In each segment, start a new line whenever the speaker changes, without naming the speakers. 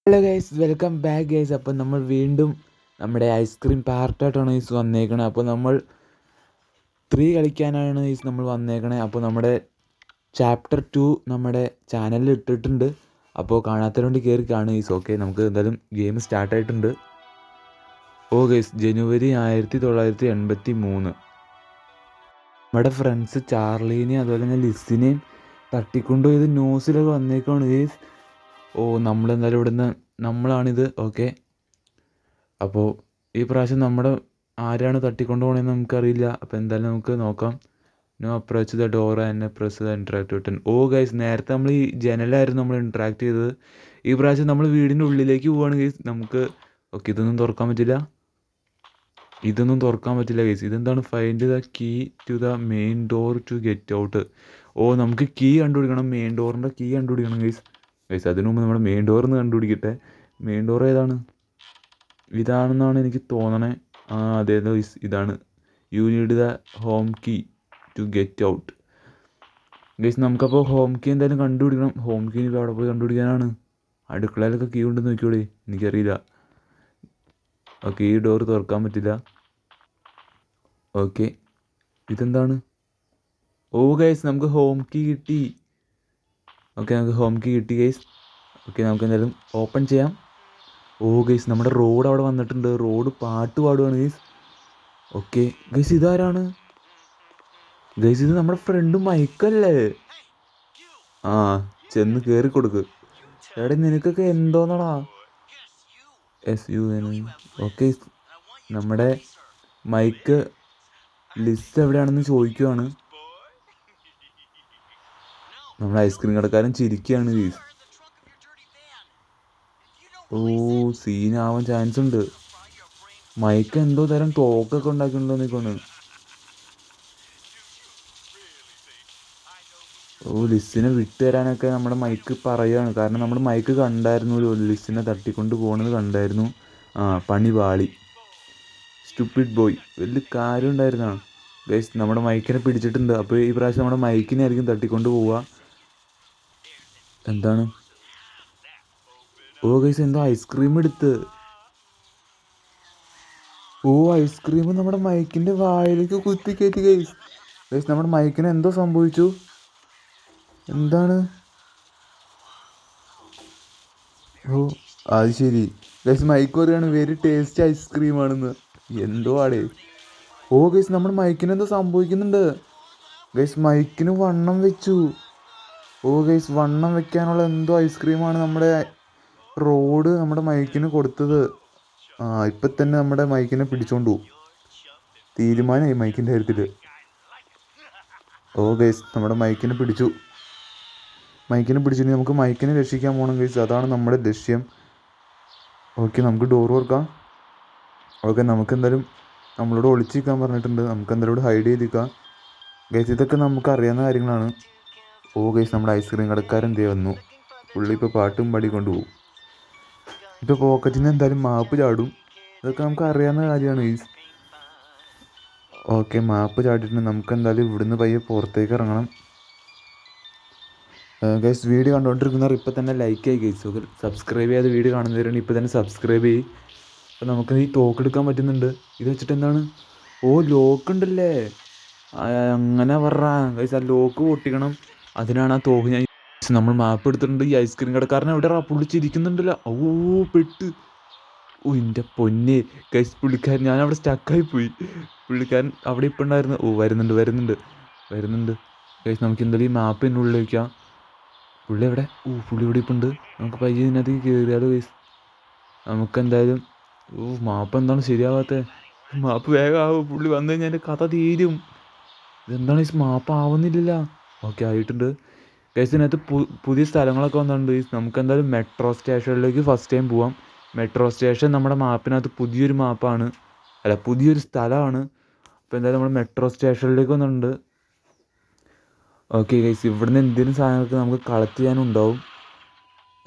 Hello guys, welcome back guys. അപ്പം നമ്മൾ വീണ്ടും നമ്മുടെ ഐസ്ക്രീം പാർട്ടായിട്ടാണ് ഗൈസ് വന്നേക്കണത്. അപ്പോൾ നമ്മൾ 3 കളിക്കാനാണ് ഗൈസ് നമ്മൾ വന്നേക്കണേ. അപ്പോൾ നമ്മുടെ ചാപ്റ്റർ 2 നമ്മുടെ ചാനലിൽ ഇട്ടിട്ടുണ്ട്. അപ്പോൾ കാണാത്തവരുകൊണ്ട് കയറി കാണുക ഗൈസ്. ഓക്കെ, നമുക്ക് എന്തായാലും ഗെയിം സ്റ്റാർട്ടായിട്ടുണ്ട്. ഗൈസ്, ജനുവരി 1983. നമ്മുടെ ഫ്രണ്ട്സ് ചാർലീനെയും അതുപോലെ തന്നെ ലിസിനെയും തട്ടിക്കൊണ്ടുപോയത് ന്യൂസിലൊക്കെ വന്നേക്കാണ് ഗൈസ്. നമ്മളെന്തായാലും ഇവിടുന്ന് നമ്മളാണിത്. ഓക്കെ, അപ്പോൾ ഈ പ്രാവശ്യം നമ്മുടെ ആരാണ് തട്ടിക്കൊണ്ടു പോകണമെന്ന് നമുക്കറിയില്ല. അപ്പോൾ എന്തായാലും നമുക്ക് നോക്കാം. Now approach the door and press the interact button. Guys, നേരത്തെ നമ്മൾ ഈ ജനലായിരുന്നു നമ്മൾ ഇൻട്രാക്ട് ചെയ്തത്. ഈ പ്രാവശ്യം നമ്മൾ വീടിൻ്റെ ഉള്ളിലേക്ക് പോവുകയാണ് ഗൈസ്. നമുക്ക് ഇതൊന്നും തുറക്കാൻ പറ്റില്ല. ഗൈസ്. ഇതെന്താണ്? Find the key to the main door to get out. നമുക്ക് കീ കണ്ടുപിടിക്കണം. മെയിൻ ഡോറിൻ്റെ കീ കണ്ടുപിടിക്കണം ഗൈസ്. അതിനു മുമ്പ് നമ്മുടെ മെയിൻ ഡോറിന്ന് കണ്ടുപിടിക്കട്ടെ. മെയിൻ ഡോർ ഏതാണ്? ഇതാണെന്നാണ് എനിക്ക് തോന്നണേ. അതെ ഗൈസ്, ഇതാണ്. You need the home key to get out. Guys, നമുക്കപ്പോൾ ഹോം കീ എന്തായാലും കണ്ടുപിടിക്കണം. ഹോം കീ ഇപ്പോൾ അവിടെ പോയി കണ്ടുപിടിക്കാനാണ്. അടുക്കളയിലൊക്കെ കീ ഉണ്ടെന്ന് നോക്കിയോളേ, എനിക്കറിയില്ല. ഈ ഡോർ തുറക്കാൻ പറ്റില്ല. ഓക്കെ, ഇതെന്താണ്? ഗൈസ്, നമുക്ക് ഹോം കീ കിട്ടി. നമുക്ക് ഹോം കീ കിട്ടി ഗൈസ്. നമുക്ക് എന്തായാലും ഓപ്പൺ ചെയ്യാം. ഗൈസ്, നമ്മുടെ റോഡ് അവിടെ വന്നിട്ടുണ്ട്. റോഡ് പാട്ട് പാടുകയാണ് ഗൈസ്. ഗൈസ്, ഇതാരാണ്? ഗൈസ്, ഇത് നമ്മുടെ ഫ്രണ്ട് മൈക്കല്ലേ? ചെന്ന് കയറി കൊടുക്ക്. എടാ, നിനക്കൊക്കെ എന്തോന്നടാ? SUN. നമ്മുടെ മൈക്ക് ലിസ്റ്റ് എവിടെയാണെന്ന് ചോദിക്കുവാണ്. നമ്മുടെ ഐസ്ക്രീം കടക്കാരൻ ചിരിക്കുകയാണ് ഗൈസ്. സീനാവാൻ ചാൻസ് ഉണ്ട്. മൈക്ക് എന്തോ തരം തോക്കൊക്കെ ഉണ്ടാക്കിയിട്ടുണ്ടോന്നിക്കാണ്. ലിസിനെ വിട്ടുതരാനൊക്കെ നമ്മുടെ മൈക്ക് പറയുകയാണ്. കാരണം നമ്മുടെ മൈക്ക് കണ്ടായിരുന്നു ലിസിനെ തട്ടിക്കൊണ്ട് പോകണത് കണ്ടായിരുന്നു. പണി പാളി. Stupid boy. വലിയ കാര്യം ഉണ്ടായിരുന്നാണ് ഗൈസ്. നമ്മുടെ മൈക്കിനെ പിടിച്ചിട്ടുണ്ട്. അപ്പോൾ ഈ പ്രാവശ്യം നമ്മുടെ മൈക്കിനെ ആയിരിക്കും തട്ടിക്കൊണ്ട് പോവുക. എന്താണ്? ഗൈസ്, എന്തോ ഐസ്ക്രീം എടുത്ത്. ഐസ്ക്രീം നമ്മുടെ മൈക്കിൻ്റെ വായിലേക്ക് കുത്തിക്കയറ്റി ഗൈസ്. നമ്മുടെ മൈക്കിന് എന്തോ സംഭവിച്ചു. എന്താണ്? അത് ശരി ഗൈസ്, മൈക്ക് പറയുകയാണ് വെരി ടേസ്റ്റി ഐസ്ക്രീം ആണെന്ന്. എന്തോ ആടേ. ഗൈസ്, നമ്മുടെ മൈക്കിന് എന്തോ സംഭവിക്കുന്നുണ്ട്. ഗൈസ്, മൈക്കിന് വണ്ണം വെച്ചു. ഗൈസ്, വണ്ണം വെക്കാനുള്ള എന്തോ ഐസ്ക്രീമാണ് നമ്മുടെ റോഡ് നമ്മുടെ മൈക്കിന് കൊടുത്തത്. ഇപ്പം തന്നെ നമ്മുടെ മൈക്കിനെ പിടിച്ചോണ്ട് പോകും. തീരുമാനമായി മൈക്കിൻ്റെ കാര്യത്തിൽ. ഗൈസ്, നമ്മുടെ മൈക്കിനെ പിടിച്ചു. നമുക്ക് മൈക്കിനെ രക്ഷിക്കാൻ പോകണം ഗൈസ്. അതാണ് നമ്മുടെ ലക്ഷ്യം. നമുക്ക് ഡോർ തുറക്കാം. നമുക്ക് എന്തായാലും നമ്മളോട് ഒളിച്ചിരിക്കാൻ പറഞ്ഞിട്ടുണ്ട്. നമുക്ക് എന്തായാലും ഇവിടെ ഹൈഡ് ചെയ്തിരിക്കാം ഗൈസ്. ഇതൊക്കെ നമുക്ക് അറിയാവുന്ന കാര്യങ്ങളാണ്. ഗൈസ്, നമ്മുടെ ഐസ്ക്രീം കടക്കാരൻ എന്തേ വന്നു. പുള്ളി ഇപ്പോൾ പാട്ടും പാടി കൊണ്ടുപോകും. ഇപ്പോൾ പോക്കറ്റിന് എന്തായാലും മാപ്പ് ചാടും. ഇതൊക്കെ നമുക്ക് അറിയാവുന്ന കാര്യമാണ് ഗൈസ്. മാപ്പ് ചാടിയിട്ടുണ്ട്. നമുക്ക് എന്തായാലും ഇവിടുന്ന് പയ്യെ പുറത്തേക്ക് ഇറങ്ങണം ഗൈസ്. വീഡിയോ കണ്ടുകൊണ്ടിരിക്കുന്നവർ ഇപ്പോൾ തന്നെ ലൈക്ക് ആയി ഗൈസ്. സബ്സ്ക്രൈബ് ചെയ്യാതെ വീഡിയോ കാണുന്നവരാണ് ഇപ്പോൾ തന്നെ സബ്സ്ക്രൈബ് ചെയ്യും. അപ്പോൾ നമുക്ക് ഈ തോക്കെടുക്കാൻ പറ്റുന്നുണ്ട്. ഇത് വെച്ചിട്ട് എന്താണ്? ലോക്ക് ഉണ്ടല്ലേ? അങ്ങനെ പറ ഗൈസ്. ലോക്ക് പൊട്ടിക്കണം. അതിനാണ് ആ തോക്ക് ഞാൻ. നമ്മൾ മാപ്പ് എടുത്തിട്ടുണ്ട്. ഈ ഐസ്ക്രീം കടക്കാരനെ എവിടെ പുള്ളിച്ചിരിക്കുന്നുണ്ടല്ലോ. പെട്ട്. എൻ്റെ പൊന്നെ ഗൈസ്, പുള്ളിക്കാരൻ, ഞാൻ അവിടെ സ്റ്റക്കായി പോയി. പുള്ളിക്കാരൻ അവിടെ ഇപ്പം ഉണ്ടായിരുന്നു. വരുന്നുണ്ട് ഗൈസ്. നമുക്ക് എന്തായാലും ഈ മാപ്പിൻ്റെ ഉള്ളിൽ വയ്ക്കാം. പുള്ളി എവിടെ? പുള്ളി ഇവിടെ ഇപ്പം ഉണ്ട്. നമുക്ക് പയ്യെ ഇതിനകത്ത് കയറിയാലോ ഗൈസ്. നമുക്കെന്തായാലും മാപ്പ് എന്താണ് ശരിയാവാത്തത്? മാപ്പ് വേഗം ആവും. പുള്ളി വന്നു കഴിഞ്ഞാൽ എൻ്റെ കഥ തീരും. ഇതെന്താണ് ഗൈസ്, മാപ്പ് ആവുന്നില്ല. ആയിട്ടുണ്ട് ഗൈസ്. ഇതിനകത്ത് പുതിയ സ്ഥലങ്ങളൊക്കെ വന്നിട്ടുണ്ട് ഗൈസ്. നമുക്ക് എന്തായാലും മെട്രോ സ്റ്റേഷനിലേക്ക് ഫസ്റ്റ് ടൈം പോവാം. മെട്രോ സ്റ്റേഷൻ നമ്മുടെ മാപ്പിനകത്ത് പുതിയൊരു മാപ്പാണ്. പുതിയൊരു സ്ഥലമാണ്. അപ്പോൾ എന്തായാലും നമ്മൾ മെട്രോ സ്റ്റേഷനിലേക്ക് വന്നിട്ടുണ്ട്. ഗൈസ്, ഇവിടുന്ന് എന്തെങ്കിലും സാധനങ്ങൾക്ക് നമുക്ക് കളക്ട് ചെയ്യാനുണ്ടാവും.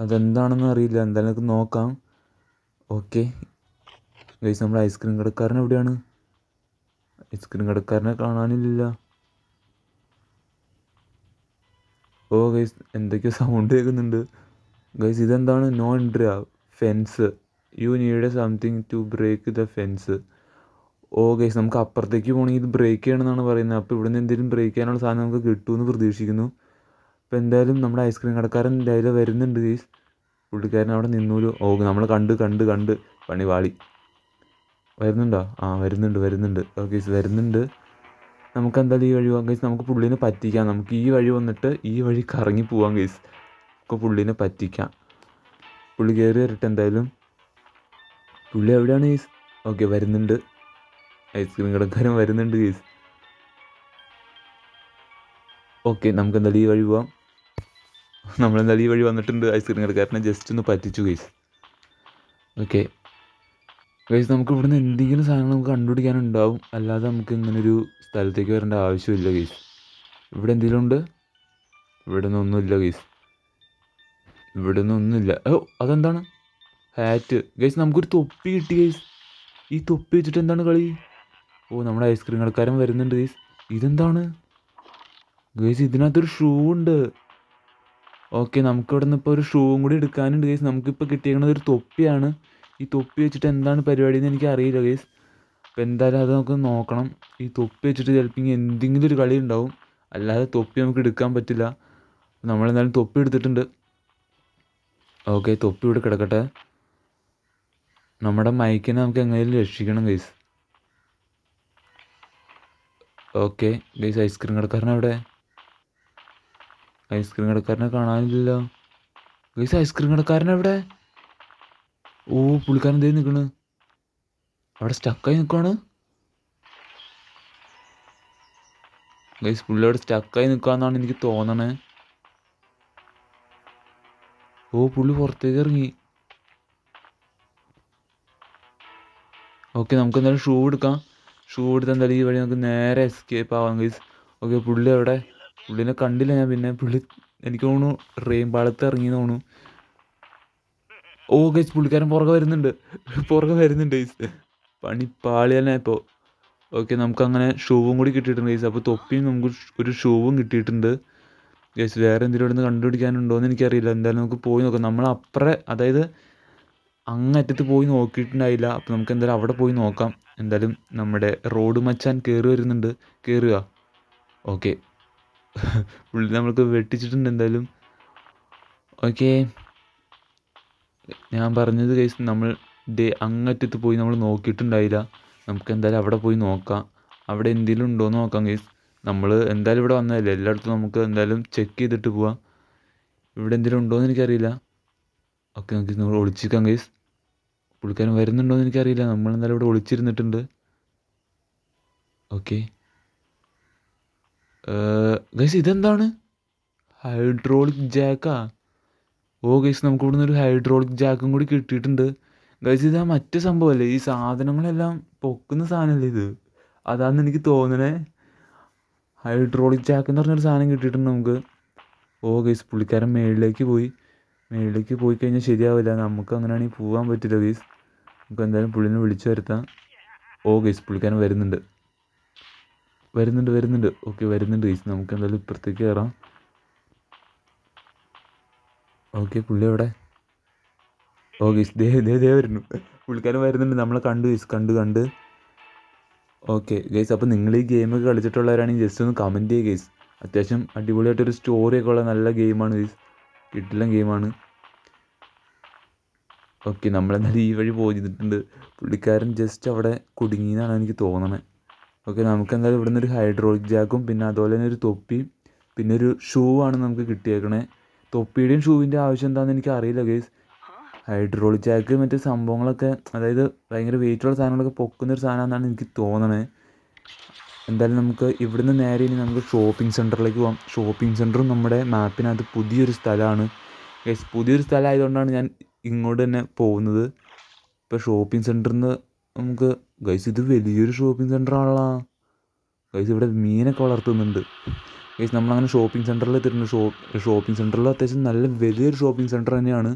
അതെന്താണെന്ന് അറിയില്ല. എന്തായാലും നമുക്ക് നോക്കാം. ഗൈസ്, നമ്മുടെ ഐസ്ക്രീം കടക്കാരൻ എവിടെയാണ്? ഐസ്ക്രീം കടക്കാരനെ കാണാനില്ല. ഗൈസ്, എന്തൊക്കെയോ സൗണ്ട് കേൾക്കുന്നുണ്ട് ഗൈസ്. ഇതെന്താണ്? നോ എൻട്രിയാ. Fence. You need something to break the fence. Oh guys, നമുക്ക് അപ്പുറത്തേക്ക് പോകണമെങ്കിൽ ഇത് ബ്രേക്ക് ചെയ്യണമെന്നാണ് പറയുന്നത്. അപ്പോൾ ഇവിടെ നിന്ന് എന്തെങ്കിലും ബ്രേക്ക് ചെയ്യാനുള്ള സാധനം നമുക്ക് കിട്ടുമെന്ന് പ്രതീക്ഷിക്കുന്നു. അപ്പോൾ എന്തായാലും നമ്മുടെ ഐസ്ക്രീം കടക്കാരൻ എന്തായാലും വരുന്നുണ്ട് ഗൈസ്. പുള്ളിക്കാരൻ അവിടെ നിന്നൂലോ. ഓ, നമ്മൾ കണ്ട് പണി വാളി. വരുന്നുണ്ടോ? ആ, വരുന്നുണ്ട്. ഓക്കെ ഗൈസ്, വരുന്നുണ്ട്. നമുക്ക് എന്തായാലും ഈ വഴി പോകാം ഗൈസ്. നമുക്ക് പുള്ളീനെ പറ്റിക്കാം. നമുക്ക് ഈ വഴി വന്നിട്ട് ഈ വഴി കറങ്ങി പോവാം ഗൈസ്. നമുക്ക് പുള്ളീനെ പറ്റിക്കാം. പുള്ളി കയറി വരട്ടെ എന്തായാലും. പുള്ളി എവിടെയാണ് ഗൈസ്? ഓക്കെ, വരുന്നുണ്ട്. ഐസ്ക്രീം കടക്കാരൻ വരുന്നുണ്ട് ഗൈസ്. ഓക്കെ, നമുക്ക് എന്തായാലും ഈ വഴി പോവാം. നമ്മളെന്തായാലും ഈ വഴി വന്നിട്ടുണ്ട്. ഐസ്ക്രീം കടക്കാരനെ ജസ്റ്റ് ഒന്ന് പറ്റിച്ചു ഗൈസ്. ഓക്കെ ഗൈസ്, നമുക്ക് ഇവിടുന്ന് എന്തെങ്കിലും സാധനങ്ങൾ നമുക്ക് കണ്ടുപിടിക്കാനുണ്ടാവും. അല്ലാതെ നമുക്ക് ഇങ്ങനൊരു സ്ഥലത്തേക്ക് വരേണ്ട ആവശ്യമില്ല ഗൈസ്. ഇവിടെ എന്തെങ്കിലും ഉണ്ട്? ഇവിടെ നിന്നൊന്നുമില്ല ഗൈസ്. ഇവിടെ നിന്നൊന്നുമില്ല. ഓ, അതെന്താണ്? ഹാറ്റ്. ഗൈസ്, നമുക്കൊരു തൊപ്പി കിട്ടി ഗൈസ്. ഈ തൊപ്പി വെച്ചിട്ട് എന്താണ് കളി? ഓ, നമ്മുടെ ഐസ്ക്രീം കടക്കാരൻ വരുന്നുണ്ട് ഗൈസ്. ഇതെന്താണ് ഗൈസ്? ഇതിനകത്തൊരു ഷൂ ഉണ്ട്. ഓക്കെ, നമുക്കിവിടെ നിന്ന് ഇപ്പോൾ ഒരു ഷൂവും കൂടി എടുക്കാനുണ്ട് ഗൈസ്. നമുക്കിപ്പോൾ കിട്ടിയേക്കുന്നത് ഒരു തൊപ്പിയാണ്. ഈ തൊപ്പി വെച്ചിട്ട് എന്താണ് പരിപാടി എന്ന് എനിക്ക് അറിയില്ല ഗൈസ്. അപ്പോൾ എന്തായാലും അത് നമുക്ക് നോക്കണം. ഈ തൊപ്പി വെച്ചിട്ട് ചിലപ്പോൾ ഇങ്ങനെ എന്തെങ്കിലും ഒരു കളി ഉണ്ടാവും. അല്ലാതെ തൊപ്പി നമുക്ക് എടുക്കാൻ പറ്റില്ല. നമ്മളെന്തായാലും തൊപ്പി എടുത്തിട്ടുണ്ട്. ഓക്കെ, തൊപ്പി ഇവിടെ കിടക്കട്ടെ. നമ്മുടെ മൈക്കിനെ നമുക്ക് എങ്ങനെയും രക്ഷിക്കണം ഗൈസ്. ഓക്കെ ഗൈസ്, ഐസ്ക്രീം കടക്കാരനെവിടെ? ഐസ്ക്രീം കടക്കാരനെ കാണാനില്ലല്ലോ ഗൈസ്. ഐസ്ക്രീം കടക്കാരനെവിടെ? ഓ, പുള്ളിക്കാരൻ എന്തേ നിൽക്കണ്? അവിടെ സ്റ്റക്കായി നിൽക്കുവാണ് ഗൈസ്. പുള്ളി അവിടെ സ്റ്റക്കായി നിൽക്കാന്നാണ് എനിക്ക് തോന്നണേ. ഓ, പുള്ളി പുറത്തേക്ക് ഇറങ്ങി. ഓക്കെ, നമുക്ക് എന്തായാലും ഷൂ എടുക്കാം. ഷൂ എടുത്ത് എന്തായാലും ഈ വഴി നമുക്ക് നേരെ എസ്കേപ്പ് ആവാം ഗൈസ്. ഓക്കെ, പുള്ളി എവിടെ? പുള്ളിനെ കണ്ടില്ല ഞാൻ. പിന്നെ പുള്ളി എനിക്ക് തോന്നുന്നു റെയിൻപാളത്ത് ഇറങ്ങി തോന്നുന്നു. ഓ ഗൈസ്, പുള്ളിക്കാരൻ പുറകെ വരുന്നുണ്ട് ഗൈസ്. പണി തന്നെ ഇപ്പോൾ. ഓക്കെ, നമുക്കങ്ങനെ ഷൂവും കൂടി കിട്ടിയിട്ടുണ്ട് ഗൈസ്. അപ്പോൾ തൊപ്പിയും നമുക്ക് ഒരു ഷൂവും കിട്ടിയിട്ടുണ്ട് ഗൈസ്. വേറെ എന്തെങ്കിലും ഇവിടെ നിന്ന് കണ്ടുപിടിക്കാനുണ്ടോ എന്ന് എനിക്കറിയില്ല. എന്തായാലും നമുക്ക് പോയി നോക്കാം. നമ്മൾ അതായത് അങ്ങറ്റത്ത് പോയി നോക്കിയിട്ടുണ്ടായില്ല. അപ്പോൾ നമുക്ക് എന്തായാലും അവിടെ പോയി നോക്കാം. എന്തായാലും നമ്മുടെ റോഡ് മച്ചാൻ കയറി വരുന്നുണ്ട്. കയറുക. ഓക്കെ, പുള്ളി നമ്മൾക്ക് വെട്ടിച്ചിട്ടുണ്ട് എന്തായാലും. ഓക്കെ, ഞാൻ പറഞ്ഞത് ഗൈസ്, നമ്മൾ അങ്ങറ്റത്ത് പോയി നമ്മൾ നോക്കിയിട്ടുണ്ടായില്ല. നമുക്ക് എന്തായാലും അവിടെ പോയി നോക്കാം. അവിടെ എന്തെങ്കിലും ഉണ്ടോ എന്ന് നോക്കാം ഗൈസ്. നമ്മൾ എന്തായാലും ഇവിടെ വന്നതല്ലേ, എല്ലായിടത്തും നമുക്ക് എന്തായാലും ചെക്ക് ചെയ്തിട്ട് പോവാം. ഇവിടെ എന്തെങ്കിലും ഉണ്ടോ എന്ന് എനിക്കറിയില്ല. ഓക്കെ, നമുക്ക് നമ്മൾ ഒളിച്ചിരിക്കാം ഗൈസ്. പുള്ളിക്കാരൻ വരുന്നുണ്ടോ എന്ന് എനിക്കറിയില്ല. നമ്മൾ എന്തായാലും ഇവിടെ ഒളിച്ചിരുന്നിട്ടുണ്ട്. ഓക്കെ ഗൈസ്, ഇതെന്താണ്? ഹൈഡ്രോളിക് ജാക്കാ? ഓ ഗൈസ്, നമുക്ക് ഇവിടെ നിന്ന് ഒരു ഹൈഡ്രോളിക് ജാക്കും കൂടി കിട്ടിയിട്ടുണ്ട് ഗൈസ്. ഇത് ആ മറ്റു സംഭവമല്ലേ, ഈ സാധനങ്ങളെല്ലാം പൊക്കുന്ന സാധനമല്ലേ ഇത്? അതാണെന്ന് എനിക്ക് തോന്നണേ. ഹൈഡ്രോളിക് ജാക്ക് എന്ന് പറഞ്ഞൊരു സാധനം കിട്ടിയിട്ടുണ്ട് നമുക്ക്. ഓ ഗൈസ്, പുള്ളിക്കാരൻ മേളിലേക്ക് പോയി കഴിഞ്ഞാൽ ശരിയാവില്ല. നമുക്ക് അങ്ങനെയാണെങ്കിൽ പോകാൻ പറ്റില്ല ഗൈസ്. നമുക്ക് എന്തായാലും പുള്ളിനെ വിളിച്ചു വരുത്താം. ഓ ഗൈസ്, പുള്ളിക്കാരൻ വരുന്നുണ്ട്. ഓക്കെ, വരുന്നുണ്ട് ഗൈസ്. നമുക്ക് എന്തായാലും ഇപ്പുറത്തേക്ക് കയറാം. ഓക്കെ, പുള്ളി എവിടെ? ഓ ഗൈസ്, ദേ വരുന്നു. പുള്ളിക്കാരൻ വരുന്നുണ്ട്. നമ്മളെ കണ്ടു ഗൈസ്. കണ്ട് ഓക്കെ ഗൈസ്, അപ്പോൾ നിങ്ങൾ ഈ ഗെയിമൊക്കെ കളിച്ചിട്ടുള്ളവരാണെങ്കിൽ ജസ്റ്റ് ഒന്ന് കമൻറ്റ് ചെയ്യുക ഗൈസ്. അത്യാവശ്യം അടിപൊളിയായിട്ടൊരു സ്റ്റോറിയൊക്കെ ഉള്ള നല്ല ഗെയിമാണ് ഗൈസ്. കിട്ടില്ല ഗെയിമാണ്. ഓക്കെ, നമ്മളെന്തായാലും ഈ വഴി പോയിട്ടുണ്ട്. പുള്ളിക്കാരൻ ജസ്റ്റ് അവിടെ കുടുങ്ങിയെന്നാണ് എനിക്ക് തോന്നണത്. ഓക്കെ, നമുക്ക് എന്തായാലും ഇവിടെ നിന്നൊരു ഹൈഡ്രോളിക് ജാക്കും പിന്നെ അതുപോലെ തന്നെ ഒരു തൊപ്പിയും പിന്നെ ഒരു ഷൂ ആണ് നമുക്ക് കിട്ടിയേക്കണേ. തൊപ്പിയുടെയും ഷൂവിൻ്റെ ആവശ്യം എന്താണെന്ന് എനിക്ക് അറിയില്ല ഗൈസ്. ഹൈഡ്രോളിക് ജാക്ക് മറ്റു സംഭവങ്ങളൊക്കെ, അതായത് ഭയങ്കര വെയിറ്റുള്ള സാധനങ്ങളൊക്കെ പൊക്കുന്നൊരു സാധനമാണെന്നാണ് എനിക്ക് തോന്നണത്. എന്തായാലും നമുക്ക് ഇവിടുന്ന് നേരെ ഇനി നമുക്ക് ഷോപ്പിംഗ് സെൻറ്ററിലേക്ക് പോകാം. ഷോപ്പിംഗ് സെൻറ്ററും നമ്മുടെ മാപ്പിനകത്ത് പുതിയൊരു സ്ഥലമാണ് ഗൈസ്. പുതിയൊരു സ്ഥലമായതുകൊണ്ടാണ് ഞാൻ ഇങ്ങോട്ട് തന്നെ പോകുന്നത്. ഇപ്പോൾ ഷോപ്പിംഗ് സെൻറ്ററിൽ നിന്ന് നമുക്ക് ഗൈസ്, ഇത് വലിയൊരു ഷോപ്പിംഗ് സെൻറ്ററാണല്ലോ ഗൈസ്. ഇവിടെ മീനൊക്കെ വളർത്തുന്നുണ്ട് ഗൈസ്. നമ്മളങ്ങനെ ഷോപ്പിംഗ് സെൻറ്ററിൽ എത്തിയിട്ടുണ്ട്. ഷോപ്പിംഗ് സെൻറ്ററിൽ അത്യാവശ്യം നല്ല വലിയൊരു ഷോപ്പിംഗ് സെൻറ്റർ തന്നെയാണ്.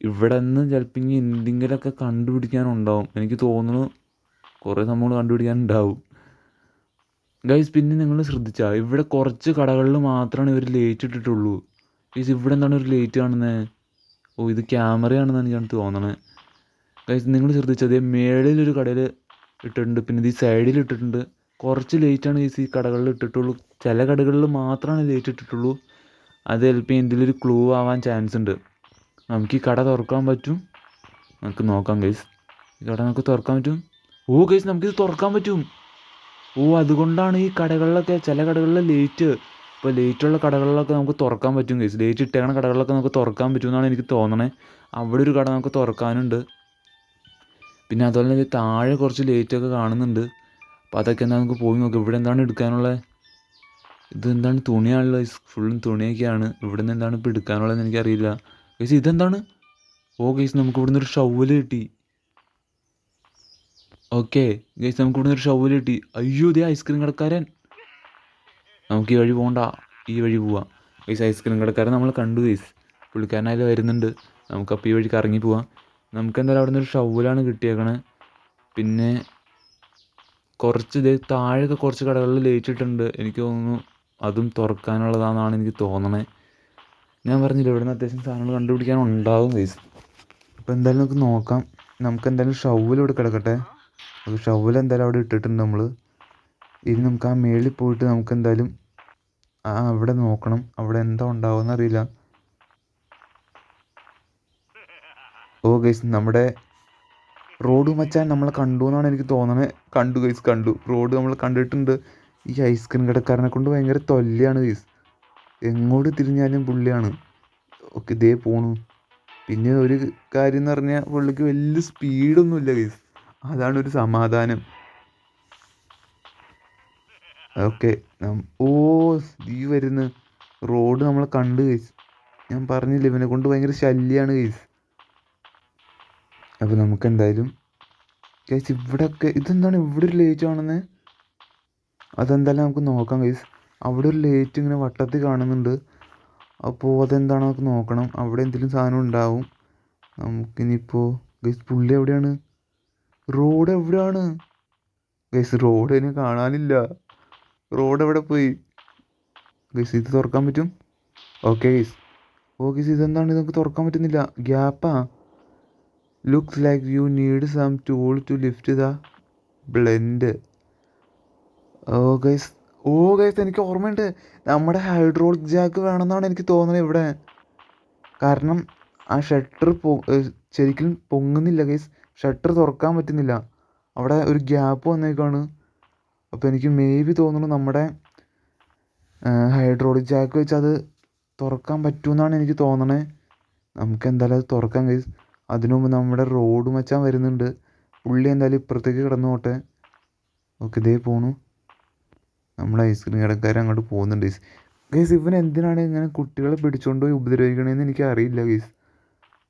ഇവിടെ നിന്ന് ചിലപ്പോൾ ഇനി എന്തെങ്കിലുമൊക്കെ കണ്ടുപിടിക്കാനുണ്ടാവും എനിക്ക് തോന്നുന്നു. കുറേ സംഭവങ്ങൾ കണ്ടുപിടിക്കാനുണ്ടാവും ഗൈസ്. പിന്നെ നിങ്ങൾ ശ്രദ്ധിച്ചാൽ ഇവിടെ കുറച്ച് കടകളിൽ മാത്രമാണ് ഇവർ ലേറ്റ് ഇട്ടിട്ടുള്ളൂ ഗൈസ്. ഇവിടെ എന്താണ് ഒരു ലേറ്റ് കാണുന്നത്? ഓ ഇത് ക്യാമറയാണെന്നാണ് എനിക്ക് തോന്നണത്. ഗൈസ് നിങ്ങൾ ശ്രദ്ധിച്ചത് മേളിലൊരു കടയിൽ ഇട്ടിട്ടുണ്ട്, പിന്നെ ഇത് ഈ സൈഡിൽ ഇട്ടിട്ടുണ്ട്. കുറച്ച് ലേറ്റാണ് ഗൈസ് ഈ കടകളിൽ ഇട്ടിട്ടുള്ളൂ. ചില കടകളിൽ മാത്രമാണ് ലേറ്റ് ഇട്ടിട്ടുള്ളൂ. അത് ചിലപ്പോൾ ഇതിലൊരു ക്ലൂ ആവാൻ ചാൻസ് ഉണ്ട്. നമുക്ക് ഈ കട തുറക്കാൻ പറ്റും, നമുക്ക് നോക്കാം ഗൈസ്. ഈ കട നമുക്ക് തുറക്കാൻ പറ്റും. ഓ ഗൈസ് നമുക്കിത് തുറക്കാൻ പറ്റും. ഓ അതുകൊണ്ടാണ് ഈ കടകളിലൊക്കെ ചില കടകളിൽ ലേറ്റ്, ഇപ്പോൾ ലേറ്റുള്ള കടകളിലൊക്കെ നമുക്ക് തുറക്കാൻ പറ്റും ഗൈസ്. ലേറ്റ് ഇട്ടേക്കണ കടകളിലൊക്കെ നമുക്ക് തുറക്കാൻ പറ്റുമെന്നാണ് എനിക്ക് തോന്നണേ. അവിടെ ഒരു കട നമുക്ക് തുറക്കാനുണ്ട്. പിന്നെ അതുപോലെ തന്നെ താഴെ കുറച്ച് ലേറ്റൊക്കെ കാണുന്നുണ്ട്. അപ്പോൾ അതൊക്കെ എന്താ നമുക്ക് പോയി നോക്കാം. ഇവിടെ എന്താണ് എടുക്കാനുള്ളത്? ഇതെന്താണ്? തുണിയാണല്ലോ, ഫുള്ളും തുണിയൊക്കെയാണ്. ഇവിടെ നിന്ന് എന്താണ് ഇപ്പോൾ എടുക്കാനുള്ളതെന്ന് എനിക്കറിയില്ല ഗൈസ്. ഇതെന്താണ്? ഓ ഗൈസ് നമുക്ക് ഇവിടുന്ന് ഒരു ഷവ്വൽ കിട്ടി. ഓക്കെ ഗൈസ് നമുക്ക് ഇവിടുന്ന് ഒരു ഷവ്വൽ കിട്ടി. അയ്യോ ഇതേ ഐസ്ക്രീം കടക്കാരൻ. നമുക്ക് ഈ വഴി പോകണ്ട, ഈ വഴി പോവാം ഗൈസ്. ഐസ്ക്രീം കടക്കാരൻ നമ്മൾ കണ്ടു ഗൈസ്, പുള്ളിക്കാരനായാലും വരുന്നുണ്ട്. നമുക്കപ്പോൾ ഈ വഴി കറങ്ങി പോവാം. നമുക്ക് എന്തായാലും അവിടെ നിന്നൊരു ഷവ്വലാണ് കിട്ടിയേക്കണേ. പിന്നെ കുറച്ച് താഴെയൊക്കെ കുറച്ച് കടകളിൽ ലേറ്റ് ഇട്ടിട്ടുണ്ട്. എനിക്ക് തോന്നുന്നു അതും തുറക്കാനുള്ളതാണെന്നാണ് എനിക്ക് തോന്നണേ. ഞാൻ പറഞ്ഞില്ല ഇവിടുന്ന് അത്യാവശ്യം സാധനങ്ങൾ കണ്ടുപിടിക്കാനുണ്ടാവും ഗൈസ്. അപ്പോൾ എന്തായാലും നമുക്ക് നോക്കാം. നമുക്ക് എന്തായാലും ഷവ്വൽ ഇവിടെ കിടക്കട്ടെ. അത് ഷവ്വൽ എന്തായാലും അവിടെ ഇട്ടിട്ടുണ്ട് നമ്മൾ. ഇനി നമുക്ക് ആ മേളിൽ പോയിട്ട് നമുക്ക് എന്തായാലും അവിടെ നോക്കണം, അവിടെ എന്താ ഉണ്ടാവുമെന്ന് അറിയില്ല. ഓ ഗൈസ് നമ്മുടെ റോഡ് മച്ചാൻ നമ്മളെ കണ്ടു എന്നാണ് എനിക്ക് തോന്നണേ. കണ്ടു ഗൈസ്, കണ്ടു. റോഡ് നമ്മൾ കണ്ടിട്ടുണ്ട്. ഈ ഐസ്ക്രീം കടക്കാരനെ കൊണ്ട് ഭയങ്കര തൊല്ലിയാണ് ഗൈസ്. എങ്ങോട്ട് തിരിഞ്ഞാലും പുള്ളിയാണ്. ഓക്കെ ഇതേ പോണു. പിന്നെ ഒരു കാര്യം എന്ന് പറഞ്ഞാൽ പുള്ളിക്ക് വലിയ സ്പീഡൊന്നുമില്ല ഗൈസ്, അതാണ് ഒരു സമാധാനം. ഓക്കെ ഓ ഈ വരുന്ന റോഡ് നമ്മൾ കണ്ടു ഗൈസ്. ഞാൻ പറഞ്ഞില്ല ഇവനെ കൊണ്ട് ഭയങ്കര ശല്യമാണ് ഗൈസ്. അപ്പോൾ നമുക്ക് എന്തായാലും ഗൈസ് ഇവിടെയൊക്കെ ഇതെന്താണ് ഇവിടെ ഒരു ലേറ്റ് കാണുന്നത്? അതെന്തായാലും നമുക്ക് നോക്കാം ഗൈസ്. അവിടെ ഒരു ലേറ്റ് ഇങ്ങനെ വട്ടത്തിൽ കാണുന്നുണ്ട്. അപ്പോൾ അതെന്താണ് നമുക്ക് നോക്കണം. അവിടെ എന്തെങ്കിലും സാധനം ഉണ്ടാവും. നമുക്കിനിപ്പോൾ ഗൈസ് പുള്ളി എവിടെയാണ്? റോഡ് എവിടെയാണ് ഗൈസ്? റോഡ് ഇനി കാണാനില്ല. റോഡ് എവിടെ പോയി ഗൈസ്? ഇത് തുറക്കാൻ പറ്റും. Okay guys. ഓ ഗൈസ് ഇതെന്താണ്? നമുക്ക് തുറക്കാൻ പറ്റുന്നില്ല. ഗ്യാപ്പാ. Looks like you need some tool to lift the blend. Oh guys, oh guys എനിക്ക് ഓർമ്മയുണ്ട്. നമ്മുടെ ഹൈഡ്രോളിക് ജാക്ക് വേണമെന്നാണ് എനിക്ക് തോന്നുന്നത് ഇവിടെ. കാരണം ആ ഷട്ടർ ശരിക്കും പൊങ്ങുന്നില്ല ഗൈസ്. ഷട്ടർ തുറക്കാൻ പറ്റുന്നില്ല. അവിടെ ഒരു ഗ്യാപ്പ് വന്നേക്കാണ്. അപ്പോൾ എനിക്ക് മേ ബി തോന്നുന്നു നമ്മുടെ ഹൈഡ്രോളിക് ജാക്ക് വെച്ച് അത് തുറക്കാൻ പറ്റുമെന്നാണ് എനിക്ക് തോന്നണേ. നമുക്ക് എന്തായാലും അത് തുറക്കാം ഗൈസ്. അതിനു മുമ്പ് നമ്മുടെ റോഡ് മച്ചാൻ വരുന്നുണ്ട്. പുള്ളി എന്തായാലും ഇപ്പുറത്തേക്ക് കിടന്നു പോട്ടെ. ഓക്കെ ഇതേ പോണു. നമ്മുടെ ഐസ്ക്രീം കടക്കാരൻ അങ്ങോട്ട് പോകുന്നുണ്ട് ഗൈസ്. ഗൈസ് ഇവൻ എന്തിനാണ് ഇങ്ങനെ കുട്ടികളെ പിടിച്ചുകൊണ്ട് പോയി ഉപദ്രവിക്കണതെന്ന് എനിക്ക് അറിയില്ല ഗൈസ്.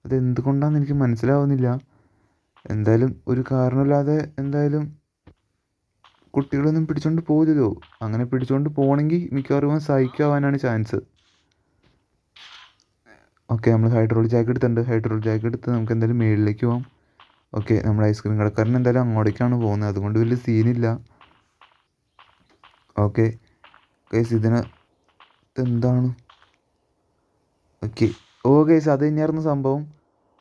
അത് എന്തുകൊണ്ടാണെന്ന് എനിക്ക് മനസ്സിലാവുന്നില്ല. എന്തായാലും ഒരു കാരണമില്ലാതെ എന്തായാലും കുട്ടികളൊന്നും പിടിച്ചുകൊണ്ട് പോകില്ലല്ലോ. അങ്ങനെ പിടിച്ചുകൊണ്ട് പോകണമെങ്കിൽ മിക്കവാറും സൈക്കോ ആവാനാണ് ചാൻസ്. ഓക്കെ നമ്മൾ ഹൈഡ്രോളിക് ജാക്ക് എടുത്തിട്ടുണ്ട്. ഹൈഡ്രോളിക് ജാക്ക് എടുത്ത് നമുക്ക് എന്തായാലും മേളിലേക്ക് പോകാം. ഓക്കെ നമ്മുടെ ഐസ്ക്രീം കടക്കാരൻ എന്തായാലും അങ്ങോട്ടേക്കാണ് പോകുന്നത്, അതുകൊണ്ട് വലിയ സീനില്ല. ഓക്കെ ഗൈസ് ഇതിനകത്ത് എന്താണ്? ഓക്കെ ഓ ഗൈസ് അത് തന്നെയായിരുന്നു സംഭവം.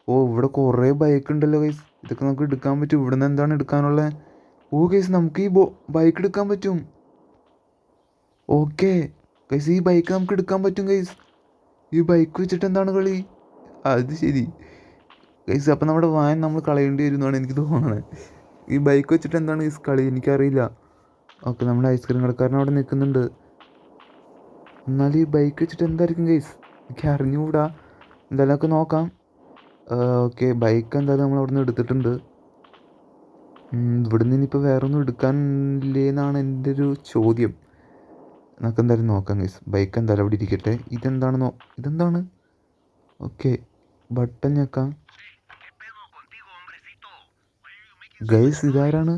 ഓ ഇവിടെ കുറേ ബൈക്ക് ഉണ്ടല്ലോ ഗൈസ്. ഇതൊക്കെ നമുക്ക് എടുക്കാൻ പറ്റും. ഇവിടെ നിന്ന് എന്താണ് എടുക്കാനുള്ളത്? ഓ ഗൈസ് നമുക്ക് ഈ ബൈക്ക് എടുക്കാൻ പറ്റും. ഓക്കെ ഗൈസ് ഈ ബൈക്ക് നമുക്ക് എടുക്കാൻ പറ്റും ഗൈസ്. ഈ ബൈക്ക് വെച്ചിട്ട് എന്താണ് കളി? അത് ശരി ഗൈസ്. അപ്പം നമ്മുടെ വാൻ നമ്മൾ കളയേണ്ടി വരും എന്നാണ് എനിക്ക് തോന്നണത്. ഈ ബൈക്ക് വെച്ചിട്ട് എന്താണ് ഗൈസ് കളി? എനിക്കറിയില്ല. ഓക്കെ നമ്മുടെ ഐസ്ക്രീം കടക്കാരൻ അവിടെ നിൽക്കുന്നുണ്ട്. എന്നാലും ഈ ബൈക്ക് വെച്ചിട്ട് എന്തായിരിക്കും ഗൈസ്? എനിക്ക് അറിഞ്ഞുകൂടാ. എന്തായാലും ഒക്കെ നോക്കാം. ഓക്കെ ബൈക്ക് എന്തായാലും നമ്മൾ അവിടെ നിന്ന് എടുത്തിട്ടുണ്ട്. ഇവിടെ നിന്ന് ഇനിയിപ്പോൾ വേറെ ഒന്നും എടുക്കാനില്ലേ എന്നാണ് എൻ്റെ ഒരു ചോദ്യം. നമുക്ക് എന്തായാലും നോക്കാം ഗൈസ്. ബൈക്ക് എന്തായാലും അവിടെ ഇരിക്കട്ടെ. ഇതെന്താണ്? ഓക്കെ ബട്ടൺ ഞെക്കാം. ഗൈസ് ഇതാരാണ്?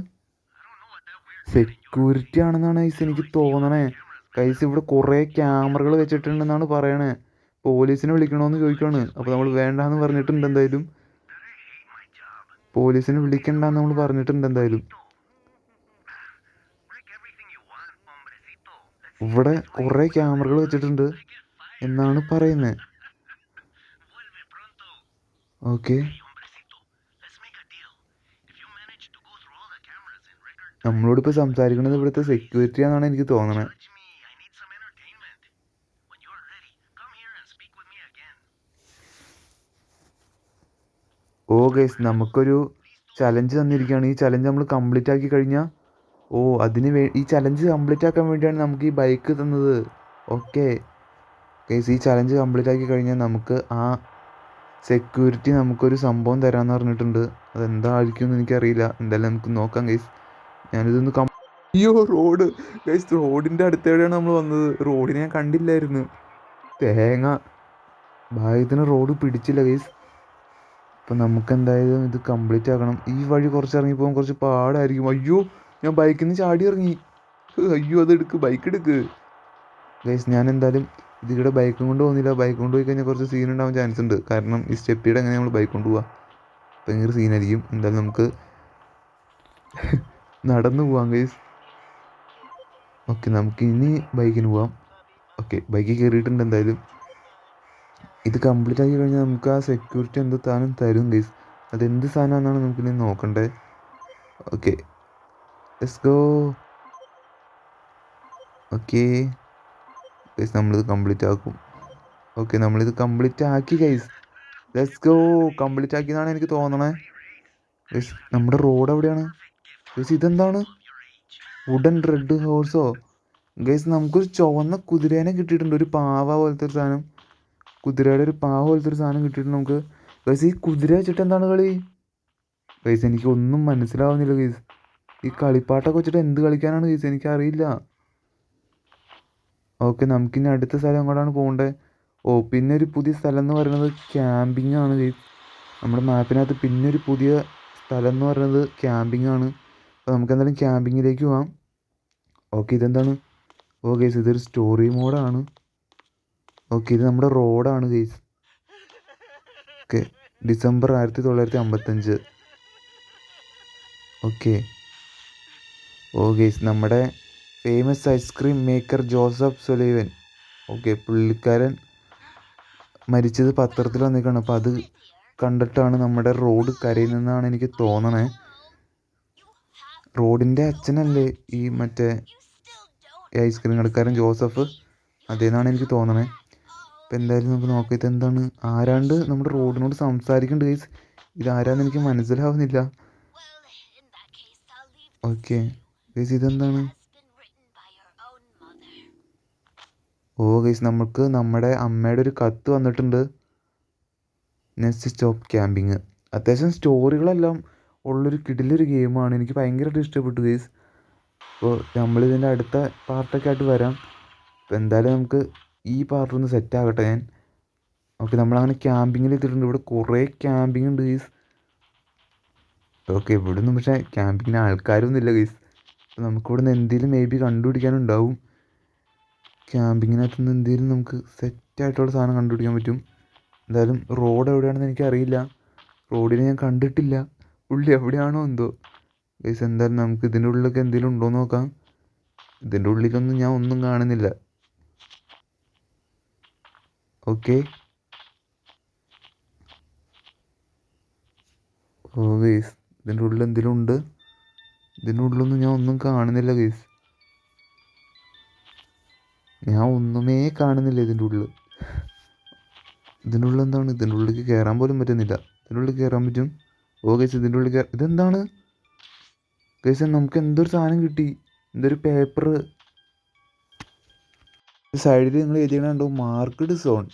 സെക്യൂരിറ്റി ആണെന്നാണ് ഗൈസ് എനിക്ക് തോന്നണേ. ഗൈസ് ഇവിടെ കുറേ ക്യാമറകൾ വെച്ചിട്ടുണ്ടെന്നാണ് പറയണേ. പോലീസിനെ വിളിക്കണമെന്ന് ചോദിക്കുകയാണ്. അപ്പോൾ നമ്മൾ വേണ്ടാന്ന് പറഞ്ഞിട്ടുണ്ട്. എന്തായാലും പോലീസിനെ വിളിക്കണ്ടെന്ന് നമ്മൾ പറഞ്ഞിട്ടുണ്ട്. എന്തായാലും ഇവിടെ കുറേ ക്യാമറകൾ വെച്ചിട്ടുണ്ട് എന്നാണ് പറയുന്നത്. ഓക്കെ, നമ്മളോടിപ്പോൾ സംസാരിക്കുന്നത് ഇവിടുത്തെ സെക്യൂരിറ്റി ആണെന്നാണ് എനിക്ക് തോന്നണത്. ഓ ഗൈസ്, നമുക്കൊരു ചലഞ്ച് തന്നിരിക്കുകയാണ്. ഈ ചലഞ്ച് നമ്മൾ കംപ്ലീറ്റ് ആക്കി കഴിഞ്ഞാൽ, ഈ ചലഞ്ച് കംപ്ലീറ്റ് ആക്കാൻ വേണ്ടിയാണ് നമുക്ക് ഈ ബൈക്ക് തന്നത്. ഓക്കെ ഗൈസ്, ഈ ചലഞ്ച് കംപ്ലീറ്റ് ആക്കി കഴിഞ്ഞാൽ നമുക്ക് ആ സെക്യൂരിറ്റി നമുക്കൊരു സംഭവം തരാമെന്ന് പറഞ്ഞിട്ടുണ്ട്. അതെന്തായിരിക്കും എന്ന് എനിക്കറിയില്ല. എന്തായാലും നമുക്ക് നോക്കാം ഗൈസ്. ഞാനിതൊന്ന് അയ്യോ, റോഡ് ഗൈസ്, റോഡിൻ്റെ അടുത്തേടെയാണ് നമ്മൾ വന്നത്. റോഡിനെ ഞാൻ കണ്ടില്ലായിരുന്നു. തേങ്ങ ഭാഗ്യത്തിന് റോഡ് പിടിച്ചില്ല ഗൈസ്. അപ്പം നമുക്ക് എന്തായാലും ഇത് കംപ്ലീറ്റ് ആക്കണം. ഈ വഴി കുറച്ച് ഇറങ്ങിപ്പോകാൻ കുറച്ച് പാടായിരിക്കും. അയ്യോ, ഞാൻ ബൈക്കിൽ നിന്ന് ചാടി ഇറങ്ങി. അയ്യോ, ബൈക്ക് എടുക്ക് ഗൈസ്. ഞാൻ എന്തായാലും ഇതിവിടെ ബൈക്കും കൊണ്ട് പോകുന്നില്ല. ബൈക്ക് കൊണ്ട് പോയി കഴിഞ്ഞാൽ കുറച്ച് സീൻ ഉണ്ടാവാൻ ചാൻസ് ഉണ്ട്. കാരണം ഈ സ്റ്റെപ്പിയുടെ എങ്ങനെ നമ്മൾ ബൈക്ക് കൊണ്ട് പോവാം, ഭയങ്കര സീനായിരിക്കും. എന്തായാലും നമുക്ക് നടന്നു പോവാം ഗൈസ്. ഓക്കെ, നമുക്ക് ഇനി ബൈക്കിന് പോവാം. ഓക്കെ, ബൈക്കിൽ കയറിയിട്ടുണ്ട്. എന്തായാലും ഇത് കംപ്ലീറ്റ് ആക്കി കഴിഞ്ഞാൽ നമുക്ക് ആ സെക്യൂരിറ്റി എന്തോ സാധനം തരും ഗൈസ്. അതെന്ത് സാധനമാണെന്നാണ് നമുക്കിനി നോക്കണ്ടേ. Okay, let's go. Okay guys, നമ്മളിത് കംപ്ലീറ്റ് ആക്കും. ഓക്കെ, നമ്മളിത് കംപ്ലീറ്റ് ആക്കി ഗൈസ്. Let's go. കംപ്ലീറ്റ് ആക്കിയെന്നാണ് എനിക്ക് തോന്നണേ ഗൈസ്. നമ്മുടെ റോഡ് എവിടെയാണ് ഗൈസ്? ഇതെന്താണ്? വുഡൻ റെഡ് ഹോഴ്സോ ഗൈസ്? നമുക്കൊരു ചുവന്ന കുതിരേനെ കിട്ടിയിട്ടുണ്ട്. ഒരു പാവ പോലത്തെ ഒരു സാധനം. കുതിരയുടെ ഒരു പാവ പോലത്തെ ഒരു സാധനം കിട്ടിയിട്ടുണ്ട് നമുക്ക് ഗൈസ്. ഈ കുതിര വെച്ചിട്ട് എന്താണ് കളി ഗൈസ്? എനിക്കൊന്നും മനസ്സിലാവുന്നില്ല ഗൈസ്. ഈ കളിപ്പാട്ടൊക്കെ വെച്ചിട്ട് എന്ത് കളിക്കാനാണ് ഗൈസ്? എനിക്കറിയില്ല. ഓക്കെ, നമുക്കിനി അടുത്ത സ്ഥലം എങ്ങോട്ടാണ് പോകേണ്ടത്? പിന്നെ ഒരു പുതിയ സ്ഥലം എന്ന് പറയുന്നത് ക്യാമ്പിംഗ് ആണ് ഗൈസ്. നമ്മുടെ മാപ്പിനകത്ത് പിന്നെ ഒരു പുതിയ സ്ഥലം എന്ന് പറയുന്നത് ക്യാമ്പിംഗ് ആണ്. അപ്പോൾ നമുക്ക് എന്തായാലും ക്യാമ്പിങ്ങിലേക്ക് പോകാം. ഓക്കെ, ഇതെന്താണ്? ഗൈസ്, ഇതൊരു സ്റ്റോറി മോഡാണ്. ഓക്കെ, ഇത് നമ്മുടെ റോഡാണ് guys. Okay, December 1955. Okay, guys, നമ്മുടെ ഫേമസ് ഐസ്ക്രീം മേക്കർ ജോസഫ് സൊലൈവൻ. ഓക്കെ, പുള്ളിക്കാരൻ മരിച്ചത് പത്രത്തിൽ വന്നിരിക്കുകയാണ്. അപ്പോൾ അത് കണ്ടിട്ടാണ് നമ്മുടെ റോഡ് കരയുന്നതെന്നാണ് എനിക്ക് തോന്നണേ. റോഡിൻ്റെ അച്ഛനല്ലേ ഈ മറ്റേ ഐസ്ക്രീം കടക്കാരൻ ജോസഫ്? അതേന്നാണ് എനിക്ക് തോന്നണേ. അപ്പോൾ എന്തായാലും നമുക്ക് നോക്കാം. ഇതെന്താണ്? ആരാണ്ട് നമ്മുടെ റോഡിനോട് സംസാരിക്കുന്നുണ്ട് ഗൈസ്. ഇതാരാന്ന് എനിക്ക് മനസ്സിലാവുന്നില്ല. ഓക്കെ ഗൈസ്, ഇതെന്താണ്? ഗൈസ്, നമുക്ക് നമ്മുടെ അമ്മയുടെ ഒരു കത്ത് വന്നിട്ടുണ്ട്. Next stop camping. അത്യാവശ്യം സ്റ്റോറികളെല്ലാം ഉള്ളൊരു കിടിലൊരു ഗെയിമാണ്. എനിക്ക് ഭയങ്കരമായിട്ട് ഇഷ്ടപ്പെട്ടു ഗൈസ്. അപ്പോൾ നമ്മളിതിൻ്റെ അടുത്ത പാർട്ടൊക്കെ ആയിട്ട് വരാം. അപ്പോൾ എന്തായാലും നമുക്ക് ഈ പാർട്ടൊന്ന് സെറ്റ് ആകട്ടെ ഞാൻ. ഓക്കെ, നമ്മളങ്ങനെ ക്യാമ്പിങ്ങിൽ എത്തിയിട്ടുണ്ട്. ഇവിടെ കുറേ ക്യാമ്പിംഗ് ഉണ്ട് ഗൈസ്. ഓക്കെ, ഇവിടെ ഒന്നും പക്ഷേ ക്യാമ്പിങ്ങിന് ആൾക്കാരൊന്നും ഇല്ല ഗൈസ്. അപ്പോൾ നമുക്കിവിടെ നിന്ന് എന്തെങ്കിലും മേ ബി കണ്ടുപിടിക്കാനുണ്ടാവും. ക്യാമ്പിങ്ങിനകത്തുനിന്ന് എന്തെങ്കിലും നമുക്ക് സെറ്റായിട്ടുള്ള സാധനം കണ്ടുപിടിക്കാൻ പറ്റും. എന്തായാലും റോഡ് എവിടെയാണെന്ന് എനിക്കറിയില്ല. റോഡിനെ ഞാൻ കണ്ടിട്ടില്ല. പുള്ളി എവിടെയാണോ എന്തോ ഗൈസ്. എന്തായാലും നമുക്ക് ഇതിൻ്റെ ഉള്ളിലൊക്കെ എന്തെങ്കിലും ഉണ്ടോ എന്ന് നോക്കാം. ഇതിൻ്റെ ഉള്ളിലൊന്നും ഞാൻ ഒന്നും കാണുന്നില്ല. ഓക്കെ, ഗൈസ്, ഇതിൻ്റെ ഉള്ളിൽ എന്തെങ്കിലും ഉണ്ട്. ഇതിൻ്റെ ഉള്ളിലൊന്നും ഞാൻ ഒന്നും കാണുന്നില്ല ഗൈസ്. ഞാൻ ഒന്നുമേ കാണുന്നില്ല ഇതിൻ്റെ ഉള്ളിൽ. ഇതിൻ്റെ ഉള്ളിൽ എന്താണ്? ഇതിൻ്റെ ഉള്ളിലേക്ക് കയറാൻ പോലും പറ്റുന്നില്ല. ഇതിൻ്റെ ഉള്ളിൽ കയറാൻ പറ്റും. ഗൈസ്, ഇതിൻ്റെ ഉള്ളിൽ ഇതെന്താണ് ഗൈസ്? നമുക്ക് എന്തൊരു സാധനം കിട്ടി. എന്തൊരു പേപ്പർ. സൈഡിൽ നിങ്ങൾ എഴുതിയിട്ടുണ്ടോ മാർക്ക്ഡ് സോൺ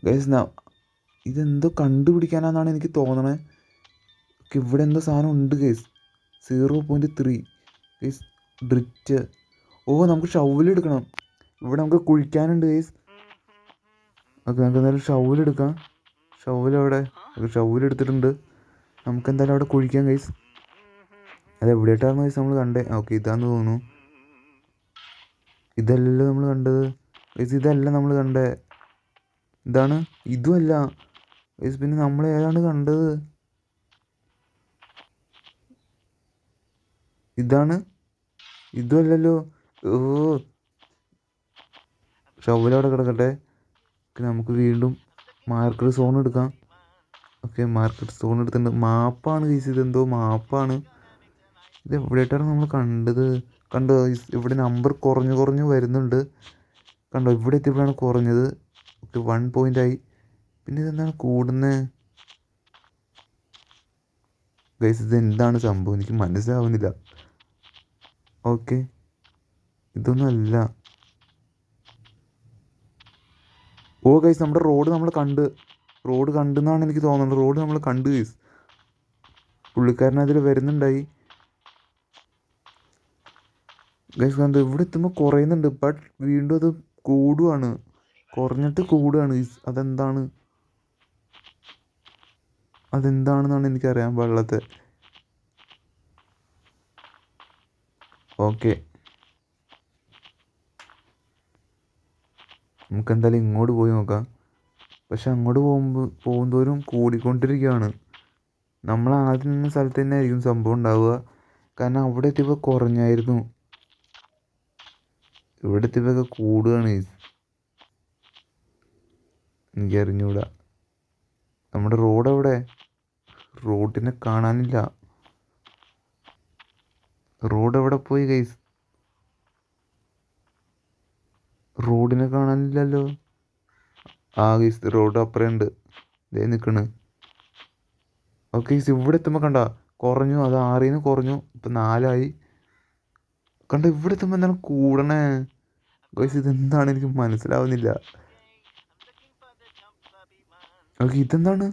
ഗൈസ്. ഇതെന്തോ കണ്ടുപിടിക്കാനാണെന്നാണ് എനിക്ക് തോന്നണേ. ഇവിടെ എന്തോ സാധനം ഉണ്ട് ഗൈസ്. 0.3 ഗൈസ്. ഡ്രിറ്റ്. നമുക്ക് ഷവലെടുക്കണം. ഇവിടെ നമുക്ക് കുഴിക്കാനുണ്ട് ഗൈസ്. ഓക്കെ, നമുക്ക് എന്തായാലും ഷവലെടുക്കാം. ഷവലെവിടെ? ഷവലെടുത്തിട്ടുണ്ട്. നമുക്ക് എന്തായാലും അവിടെ കുഴിക്കാം ഗൈസ്. അതെവിടെയായിട്ടാണ് ഗൈസ് നമ്മൾ കണ്ടേ? ഓക്കെ, ഇതാന്ന് തോന്നുന്നു. ഇതല്ലല്ലോ നമ്മൾ കണ്ടത് ഗൈസ്. ഇതല്ല നമ്മൾ കണ്ടേ. ഇതാണ്? ഇതുമല്ല ഗൈസ്. പിന്നെ നമ്മൾ ഏതാണ് കണ്ടത്? ഇതാണ്? ഇതുമല്ലല്ലോ. ഷവലവിടെ കിടക്കട്ടെ. നമുക്ക് വീണ്ടും മാർക്കർ സോൺ എടുക്കാം. ഓക്കെ മാർക്കറ്റ് സോൺ എടുത്തിട്ടുണ്ട്. മാപ്പാണ് ഗൈസ്, ഇതെന്തോ മാപ്പാണ്. ഇത് എവിടെയായിട്ടാണ് നമ്മൾ കണ്ടത്? കണ്ടോ ഗൈസ്, ഇവിടെ നമ്പർ കുറഞ്ഞു കുറഞ്ഞു വരുന്നുണ്ട്. കണ്ടോ ഇവിടെ എത്തിയപ്പോഴാണ് കുറഞ്ഞത്. ഓക്കെ 1 പോയിൻ്റായി. പിന്നെ ഇതെന്താണ് കൂടുന്നത് ഗൈസ്? ഇത് എന്താണ് സംഭവം എനിക്ക് മനസ്സിലാവുന്നില്ല. ഓക്കെ ഇതൊന്നും അല്ല. ഓ ഗൈസ് നമ്മുടെ റോഡ് കണ്ടെന്നാണ് എനിക്ക് തോന്നുന്നത്. റോഡ് നമ്മൾ കണ്ടു ഗൈസ്. പുള്ളിക്കാരൻ അതിൽ വരുന്നുണ്ടായി ഗൈസ്. കണ്ടു ഇവിടെ എത്തുമ്പോൾ കുറയുന്നുണ്ട്, ബട്ട് വീണ്ടും അത് കൂടുകയാണ്. കുറഞ്ഞിട്ട് കൂടുകയാണ് ഗൈസ്. അതെന്താണെന്നാണ് എനിക്കറിയാൻ പാടില്ലാത്ത. ഓക്കെ നമുക്കെന്തായാലും ഇങ്ങോട്ട് പോയി നോക്കാം. പക്ഷെ അങ്ങോട്ട് പോകുന്തോറും കൂടിക്കൊണ്ടിരിക്കുകയാണ്. നമ്മൾ ആദ്യം നിന്ന സ്ഥലത്ത് തന്നെ ആയിരിക്കും സംഭവം ഉണ്ടാവുക. കാരണം അവിടെ എത്തിയപ്പോൾ കുറഞ്ഞായിരുന്നു, ഇവിടെ എത്തിയപ്പോൾ കൂടുകയാണ്. എനിക്കറിഞ്ഞൂടാ. നമ്മുടെ റോഡ് എവിടെ? റോഡിനെ കാണാനില്ല. റോഡ് എവിടെ പോയി ഗൈസ്? റോഡിനെ കാണാനില്ലല്ലോ. ആ ഗൈസ് റോഡ് അപ്പുറം ഉണ്ട്, ഇതേ നിൽക്കണ്. ഓക്കെ ഗൈസ് ഇവിടെ എത്തുമ്പോൾ കണ്ട കുറഞ്ഞു. അത് 6 കുറഞ്ഞു, ഇപ്പം 4 കണ്ട. ഇവിടെ എത്തുമ്പോൾ എന്താണ് കൂടണേ ഗൈസ്? ഇതെന്താണ് എനിക്ക് മനസ്സിലാവുന്നില്ല. ഓക്കെ ഇതെന്താണ്?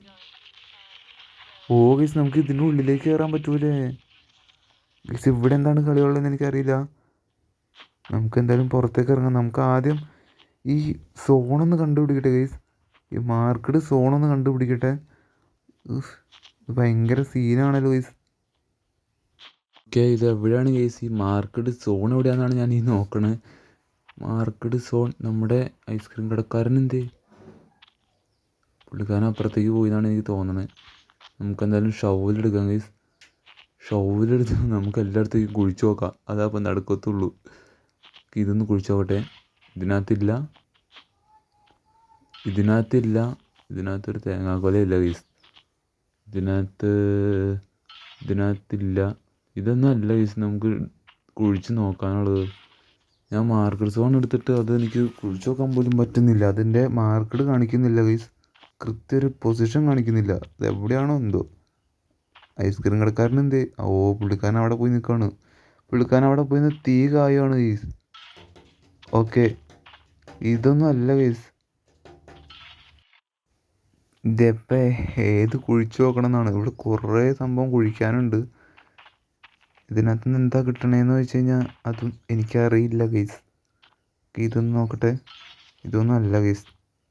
ഓ ഗൈസ് നമുക്ക് ഇതിൻ്റെ ഉള്ളിലേക്ക് കയറാൻ പറ്റൂലേ ഗൈസ്? ഇവിടെ എന്താണ് കളിയുള്ളതെന്ന് എനിക്കറിയില്ല. നമുക്ക് എന്തായാലും പുറത്തേക്ക് ഇറങ്ങാം. നമുക്ക് ആദ്യം ഈ സോണൊന്ന് കണ്ടുപിടിക്കട്ടെ ഗൈസ്. ഈ മാർക്കറ്റ് സോണൊന്ന് കണ്ടുപിടിക്കട്ടെ. ഇത് ഭയങ്കര സീനാണല്ലോ ഗൈസ്. ഓക്കെ ഇത് എവിടെയാണ് ഗൈസ്? ഈ മാർക്കറ്റ് സോൺ എവിടെയാണെന്നാണ് ഞാൻ ഈ നോക്കണത്. മാർക്കറ്റ് സോൺ നമ്മുടെ ഐസ്ക്രീം കടക്കാരൻ എന്തേ? പുള്ളിക്കാരൻ അപ്പുറത്തേക്ക് പോയി എന്നാണ് എനിക്ക് തോന്നുന്നത്. നമുക്ക് എന്തായാലും ഷവലെടുക്കാം ഗൈസ്. ഷവലെടുത്ത് നമുക്ക് എല്ലായിടത്തേക്കും കുഴിച്ചു നോക്കാം. അതാ അപ്പം നടക്കത്തുള്ളൂ. ഇതൊന്ന് കുഴിച്ചു നോക്കട്ടെ. ഇതിനകത്തില്ല. ഇതിനകത്തൊരു തേങ്ങാക്കൊലയില്ല ഗൈസ്. ഇതിനകത്തില്ല. ഇതൊന്നും അല്ല ഗൈസ് നമുക്ക് കുഴിച്ച് നോക്കാനുള്ളത്. ഞാൻ മാർക്കറ്റ് സോൺ എടുത്തിട്ട് അത് എനിക്ക് കുഴിച്ച് നോക്കാൻ പോലും പറ്റുന്നില്ല. അതിൻ്റെ മാർക്കറ്റ് കാണിക്കുന്നില്ല ഗൈസ്. ഒരു പൊസിഷൻ കാണിക്കുന്നില്ല. അത് എവിടെയാണോ എന്തോ. ഐസ്ക്രീം കടക്കാരൻ എന്തേ? ഓ പുള്ളിക്കാരൻ അവിടെ പോയി നിൽക്കുകയാണ്. പുള്ളിക്കാരൻ അവിടെ പോയി നിന്ന് തീ കായുകയാണ് ഗൈസ്. ഓക്കെ ഇതൊന്നും അല്ല ഗൈസ്. ഇതെപ്പോൾ ഏത് കുഴിച്ചു നോക്കണം എന്നാണ്. ഇവിടെ കുറേ സംഭവം കുഴിക്കാനുണ്ട്. ഇതിനകത്ത് നിന്ന് എന്താ കിട്ടണേന്ന് വെച്ച് കഴിഞ്ഞാൽ അതും എനിക്കറിയില്ല ഗൈസ്. ഇതൊന്ന് നോക്കട്ടെ. ഇതൊന്നും അല്ല ഗൈസ്.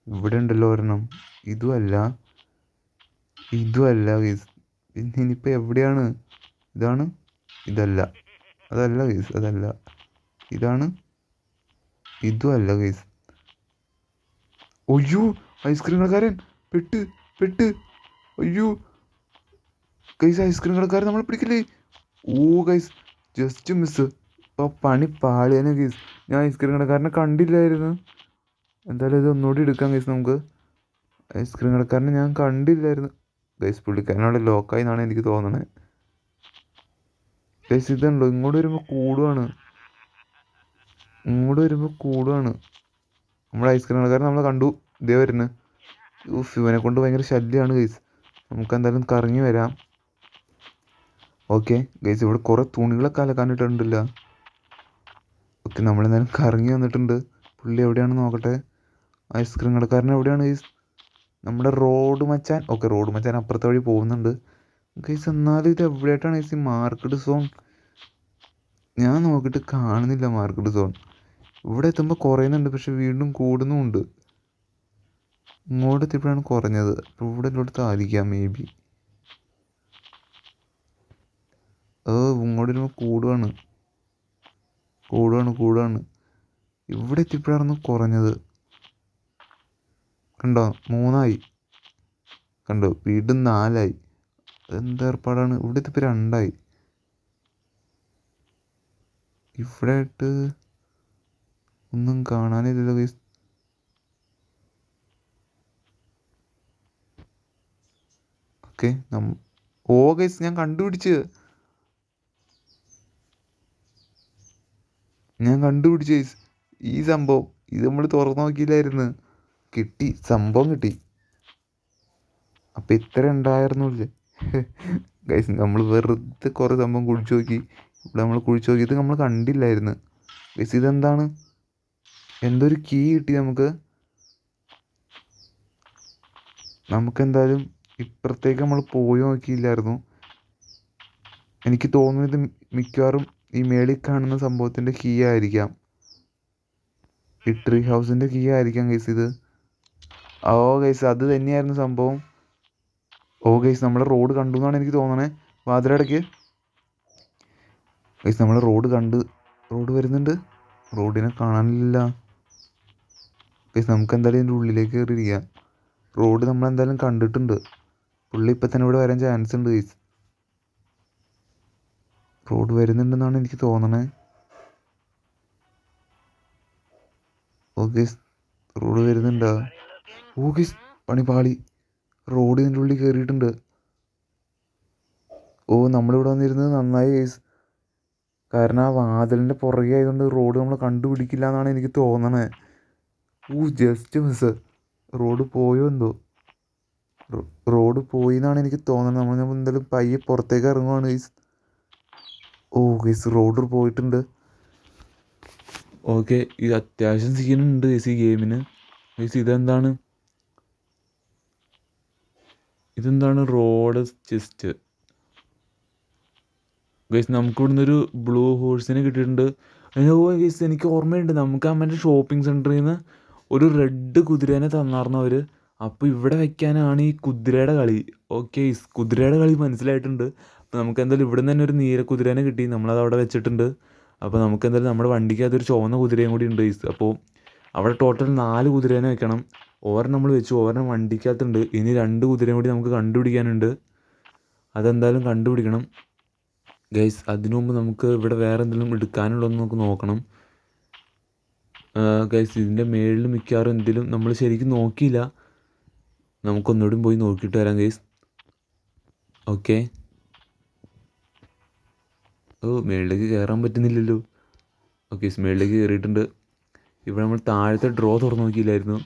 ഇവിടെ ഉണ്ടല്ലോ ഒരെണ്ണം. ഇതും അല്ല ഗൈസ്. പിന്നെ ഇനിയിപ്പോൾ എവിടെയാണ്? ഇതാണ്? ഇതല്ല. അതല്ല ഗൈസ്, അതല്ല. ഇതാണ്? ഇതും അല്ല ഗൈസ്. ഒയ്യോ ഐസ്ക്രീം കടക്കാരൻ പെട്ട്. അയ്യോ ഗൈസ് ഐസ്ക്രീം കടക്കാരൻ നമ്മളെ പിടിക്കില്ലേ? ഓ ഗൈസ് ജസ്റ്റ് മിസ്. ഇപ്പോൾ പണി പാളിയാണ് ഗൈസ്. ഞാൻ ഐസ്ക്രീം കടക്കാരനെ കണ്ടില്ലായിരുന്നു. എന്തായാലും ഇത് ഒന്നുകൂടി എടുക്കാം ഗൈസ് നമുക്ക്. ഐസ്ക്രീം കടക്കാരനെ ഞാൻ കണ്ടില്ലായിരുന്നു ഗൈസ്. പുള്ളിക്കാരനവിടെ ലോക്കായി എന്നാണ് എനിക്ക് തോന്നണത് ഗൈസ്. ഇതുണ്ടോ ഇങ്ങോട്ട് വരുമ്പോൾ കൂടുകയാണ്. നമ്മുടെ ഐസ്ക്രീം കടക്കാരൻ നമ്മളെ കണ്ടു. ഇതേ വരുന്നത്. ഇവനെ കൊണ്ട് ഭയങ്കര ശല്യമാണ് ഗൈസ്. നമുക്ക് എന്തായാലും കറങ്ങി വരാം. ഓക്കെ ഗൈസ് ഇവിടെ കുറേ തുണികളൊക്കെ അലക്കാനിട്ടുണ്ടല്ലോ. ഓക്കെ നമ്മളെന്തായാലും കറങ്ങി വന്നിട്ടുണ്ട്. പുള്ളി എവിടെയാണെന്ന് നോക്കട്ടെ. ഐസ്ക്രീം കടക്കാരൻ എവിടെയാണ് ഗൈസ്? നമ്മുടെ റോഡ് മച്ചാൻ. ഓക്കെ റോഡ് മച്ചാൻ അപ്പുറത്തെ വഴി പോകുന്നുണ്ട് ഗൈസ്. എന്നാലും ഇത് എവിടെയായിട്ടാണ് ഗൈസ് ഈ മാർക്കറ്റ് സോൺ? ഞാൻ നോക്കിയിട്ട് കാണുന്നില്ല മാർക്കറ്റ് സോൺ. ഇവിടെ എത്തുമ്പോൾ കുറയുന്നുണ്ട്, പക്ഷെ വീണ്ടും കൂടുന്നുമുണ്ട്. ഇങ്ങോട്ട് എത്തിയപ്പോഴാണ് കുറഞ്ഞത്. ഇവിടെ ഉള്ളിടത്ത് ആയിരിക്കാം മേ ബി. ഇങ്ങോട്ട് വരുമ്പോൾ കൂടുകയാണ്. ഇവിടെ എത്തിയപ്പോഴായിരുന്നു കുറഞ്ഞത്. കണ്ടോ 3 കണ്ടോ വീണ്ടും 4. അതെന്ത് ഏർപ്പാടാണ്? ഇവിടെ എത്തിയപ്പോൾ 2. ഇവിടെ ആയിട്ട് ഒന്നും കാണാനില്ലല്ലോ ഗൈസ്. ഓക്കെ ഓ ഗൈസ് ഞാൻ കണ്ടുപിടിച്ച് ഗൈസ് ഈ സംഭവം ഇത് നമ്മൾ തുറന്നു നോക്കിയില്ലായിരുന്നു. കിട്ടി, സംഭവം കിട്ടി. അപ്പം ഇത്ര ഉണ്ടായിരുന്നില്ലേ ഗൈസ്. നമ്മൾ വെറുതെ കുറേ സംഭവം കുഴിച്ചു നോക്കി. ഇവിടെ നമ്മൾ കുഴിച്ചു നോക്കിയത് നമ്മൾ കണ്ടില്ലായിരുന്നു ഗൈസ്. ഇതെന്താണ്? എന്തൊരു കീ കിട്ടി നമുക്കെന്തായാലും ഇപ്പുറത്തേക്ക് നമ്മൾ പോയി നോക്കിയില്ലായിരുന്നു. എനിക്ക് തോന്നുന്നത് മിക്കവാറും ഈ മേളിൽ കാണുന്ന സംഭവത്തിൻ്റെ കീ ആയിരിക്കാം. ഈ ട്രീ ഹൗസിൻ്റെ കീ ആയിരിക്കാം ഗൈസ് ഇത്. ഓ ഗൈസ് അത് തന്നെയായിരുന്നു സംഭവം. ഓ ഗൈസ് നമ്മളെ റോഡ് കണ്ടു എന്നാണ് എനിക്ക് തോന്നണേ. വാതിലടയ്ക്ക് ഗൈസ്. നമ്മളെ റോഡ് വരുന്നുണ്ട്. റോഡിനെ കാണാനില്ല ഗൈസ്. നമുക്ക് എന്തായാലും ഇതിൻ്റെ ഉള്ളിലേക്ക് കയറിയിരിക്കാം. റോഡ് നമ്മളെന്തായാലും കണ്ടിട്ടുണ്ട്. പുള്ളി ഇപ്പം തന്നെ ഇവിടെ വരാൻ ചാൻസ് ഉണ്ട് ഗൈസ്. റോഡ് വരുന്നുണ്ടെന്നാണ് എനിക്ക് തോന്നണേ. ഓ ഗൈസ് റോഡ് വരുന്നുണ്ടോ? ഓ ഗൈസ് പണിപാളി. റോഡ് ഇതിൻ്റെ ഉള്ളിൽ കയറിയിട്ടുണ്ട്. ഓ നമ്മളിവിടെ വന്നിരുന്നത് നന്നായി ഗൈസ്. കാരണം ആ വാതിലിൻ്റെ പുറകെ ആയതുകൊണ്ട് റോഡ് നമ്മൾ കണ്ടുപിടിക്കില്ല എന്നാണ് എനിക്ക് തോന്നണേ. Just miss. റോഡ് പോയോ എന്തോ. റോഡ് പോയി എന്നാണ് എനിക്ക് തോന്നുന്നത്. നമ്മൾ എന്തായാലും പയ്യെ പുറത്തേക്ക് ഇറങ്ങുവാണ് ഗൈസ്. ഓ ഗൈസ് റോഡ് പോയിട്ടുണ്ട്. ഓക്കെ ഇത് അത്യാവശ്യം സീനുണ്ട് ഗൈസ് ഈ ഗെയിമിന്. ഗൈസ് ഇതെന്താണ് റോഡ് ചെസ്റ്റ് ഗൈസ്. നമുക്ക് ഇവിടുന്ന് ഒരു ബ്ലൂ ഹോഴ്സിനെ കിട്ടിയിട്ടുണ്ട്. ഓ ഗൈസ് എനിക്ക് ഓർമ്മയുണ്ട്, നമുക്ക് മറ്റേ ഷോപ്പിംഗ് സെൻറ്ററിൽ നിന്ന് ഒരു റെഡ് കുതിരേനെ തന്നാർന്നു അവർ. അപ്പോൾ ഇവിടെ വെക്കാനാണ് ഈ കുതിരയുടെ കളി. ഓക്കെ കുതിരയുടെ കളി മനസ്സിലായിട്ടുണ്ട്. അപ്പോൾ നമുക്ക് എന്തായാലും ഇവിടെ നിന്ന് തന്നെ ഒരു നീല കുതിരേനെ കിട്ടി. നമ്മളത് അവിടെ വെച്ചിട്ടുണ്ട്. അപ്പോൾ നമുക്ക് എന്തായാലും നമ്മുടെ വണ്ടിക്ക് അതൊരു ചുവന്ന കുതിരയും കൂടി ഉണ്ട് ഗൈസ്. അപ്പോൾ അവിടെ ടോട്ടൽ 4 കുതിരേനെ വെക്കണം. ഓവർ നമ്മൾ വെച്ചു, ഓവറിനെ വണ്ടിക്കകത്തുണ്ട്. ഇനി 2 കുതിരയും കൂടി നമുക്ക് കണ്ടുപിടിക്കാനുണ്ട്. അതെന്തായാലും കണ്ടുപിടിക്കണം ഗൈസ്. അതിനു മുമ്പ് നമുക്ക് ഇവിടെ വേറെ എന്തെങ്കിലും എടുക്കാനുള്ളതെന്ന് നമുക്ക് നോക്കണം ഗൈസ്. ഇതിൻ്റെ മേളിൽ മിക്കവാറും എന്തെങ്കിലും നമ്മൾ ശരിക്കും നോക്കിയില്ല. നമുക്കൊന്നുകൂടി പോയി നോക്കിയിട്ട് വരാം ഗൈസ്. ഓക്കെ. ഓ മേളിലേക്ക് കയറാൻ പറ്റുന്നില്ലല്ലോ. ഓക്കെ മേളിലേക്ക് കയറിയിട്ടുണ്ട്. ഇവിടെ നമ്മൾ താഴത്തെ ഡ്രോ തുറന്നു നോക്കിയില്ലായിരുന്നു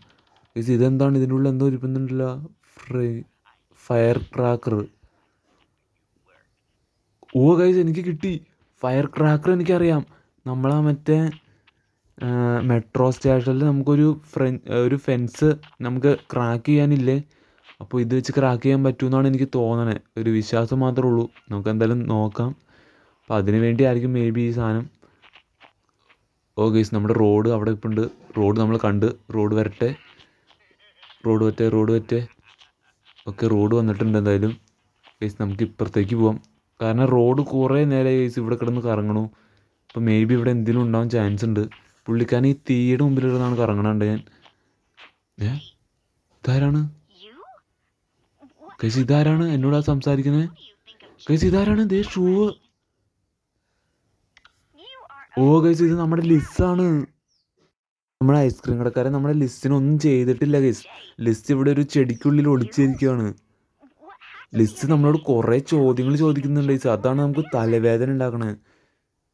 ഗൈസ്. ഇതെന്താണ്? ഇതിൻ്റെ ഉള്ളിൽ എന്തോ ഇരിക്കുന്നുണ്ടല്ലോ. Fire cracker. ഓ ഗൈസ് എനിക്ക് കിട്ടി ഫയർ ക്രാക്കർ. എനിക്കറിയാം, നമ്മളാ മറ്റേ മെട്രോ സ്റ്റേഷനിൽ നമുക്കൊരു ഒരു ഫെൻസ് നമുക്ക് ക്രാക്ക് ചെയ്യാനില്ലേ. അപ്പോൾ ഇത് വെച്ച് ക്രാക്ക് ചെയ്യാൻ പറ്റുമെന്നാണ് എനിക്ക് തോന്നണേ. ഒരു വിശ്വാസം മാത്രമേ ഉള്ളൂ. നമുക്ക് എന്തായാലും നോക്കാം. അപ്പോൾ അതിന് വേണ്ടി ആയിരിക്കും മേ ബി ഈ സാധനം. ഓ ഗൈസ് നമ്മുടെ റോഡ് അവിടെ ഇപ്പം ഉണ്ട്. റോഡ് നമ്മൾ കണ്ട്. റോഡ് വരട്ടെ. ഓക്കെ റോഡ് വന്നിട്ടുണ്ട് എന്തായാലും ഗൈസ്. നമുക്ക് ഇപ്പുറത്തേക്ക് പോവാം. കാരണം റോഡ് കുറേ നേരെ ഗൈസ് ഇവിടെ കിടന്ന് കറങ്ങണു. അപ്പോൾ മേ ബി ഇവിടെ എന്തെങ്കിലും ഉണ്ടാവാൻ ചാൻസ് ഉണ്ട്. പുള്ളിക്കാരൻ ഈ തീയുടെ മുമ്പിലിരുന്നാണ് കറങ്ങണുണ്ട്. ഞാൻ ഇതാരാണ് ഗൈസ്? ഇതാരാണ് എന്നോടാ സംസാരിക്കുന്നത് ഗൈസ്? ഇതാരാണ്? ദേ ഷൂ. ഓ ഗൈസ് ഇത് നമ്മുടെ ലിസ്സാണ്. നമ്മുടെ ഐസ്ക്രീം കടക്കാരൻ നമ്മുടെ ലിസ്റ്റിനൊന്നും ചെയ്തിട്ടില്ല ഗൈസ്. ലിസ്റ്റ് ഇവിടെ ഒരു ചെടിക്കുള്ളിൽ ഒളിച്ചിരിക്കുകയാണ്. ലിസ്റ്റ് നമ്മളോട് കുറേ ചോദ്യങ്ങൾ ചോദിക്കുന്നുണ്ട് ഗൈസ്. അതാണ് നമുക്ക് തലവേദന ഉണ്ടാക്കണേ.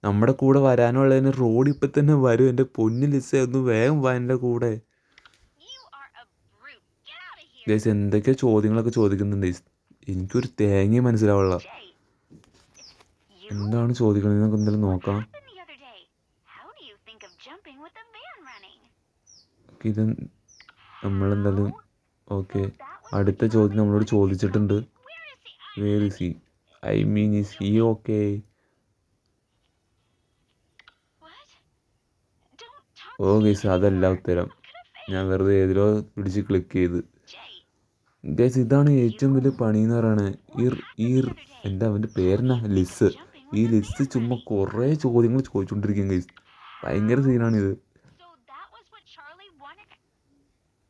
നമ്മുടെ കൂടെ വരാനുള്ളതിന് റോഡ് ഇപ്പം തന്നെ വരും. എൻ്റെ പൊന്നു ലിസ്റ്റ് ഒന്ന് വേഗം വാ എൻ്റെ കൂടെ ഗൈസ്. എന്തൊക്കെയോ ചോദ്യങ്ങളൊക്കെ ചോദിക്കുന്നുണ്ട് ഗൈസ്. എനിക്കൊരു തേങ്ങയും മനസ്സിലാവുള്ള. എന്താണ് ചോദിക്കണത് നമുക്ക് എന്തായാലും നോക്കാം. ഇത് നമ്മളെന്തായാലും ഓക്കെ. അടുത്ത ചോദ്യം നമ്മളോട് ചോദിച്ചിട്ടുണ്ട്. Where is he? I mean is he okay? Oh guys അതല്ല ഉത്തരം. ഞാൻ വെറുതെ ഏതിലോ പിടിച്ച് ക്ലിക്ക് ചെയ്ത് ഗൈസ്. ഇതാണ് ഏറ്റവും വലിയ പണി എന്ന് പറയുന്നത്. എന്താ അവൻ്റെ പേരെന്നാ? ലിസ്. ഈ ലിസ് ചുമ്മാ കുറേ ചോദ്യങ്ങൾ ചോദിച്ചുകൊണ്ടിരിക്കും ഗൈസ്. ഭയങ്കര സീനാണിത്.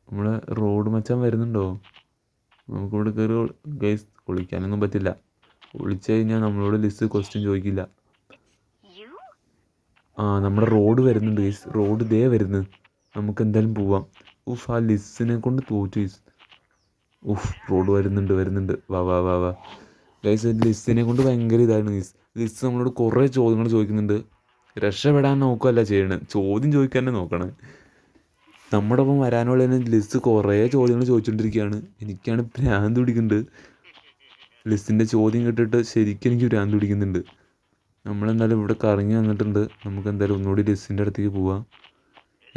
നമ്മളെ റോഡ് മച്ചാൻ വരുന്നുണ്ടോ? നമുക്കിവിടെ കയറി ഗൈസ് ഒളിക്കാനൊന്നും പറ്റില്ല. ഒളിച്ചു കഴിഞ്ഞാൽ നമ്മളോട് ലിസ്റ്റ് ക്വസ്റ്റ്യൻ ചോദിക്കില്ല. നമ്മുടെ റോഡ് വരുന്നുണ്ട് ഗൈസ്. റോഡ് ദേ വരുന്നു. നമുക്ക് എന്തായാലും പോവാം. ആ ലിസ്റ്റിനെ കൊണ്ട് തോറ്റു ഗൈസ്. ഉഫ്, റോഡ് വരുന്നുണ്ട്. വാ വാ വാ വാ ഗൈസ്. ലിസ്സിനെ കൊണ്ട് ഭയങ്കര ഇതാണ് ഗൈസ്. ലിസ് നമ്മളോട് കുറേ ചോദ്യങ്ങൾ ചോദിക്കുന്നുണ്ട്. രക്ഷപ്പെടാൻ നോക്കുകയല്ല ചെയ്യണത്, ചോദ്യം ചോദിക്കാൻ തന്നെ നോക്കണം. നമ്മുടെ ഒപ്പം വരാനുള്ള ലിസ് കുറേ ചോദ്യങ്ങൾ ചോദിച്ചുകൊണ്ടിരിക്കുകയാണ്. എനിക്കാണ് ഭ്രാന്ത് പിടിക്കുന്നുണ്ട്. ലിസിൻ്റെ ചോദ്യം കേട്ടിട്ട് ശരിക്കും എനിക്ക് ഭ്രാന്ത് പിടിക്കുന്നുണ്ട്. നമ്മളെന്തായാലും ഇവിടെ കറങ്ങി വന്നിട്ടുണ്ട്. നമുക്ക് എന്തായാലും ഒന്നുകൂടി ലിസിൻ്റെ അടുത്തേക്ക് പോവാം.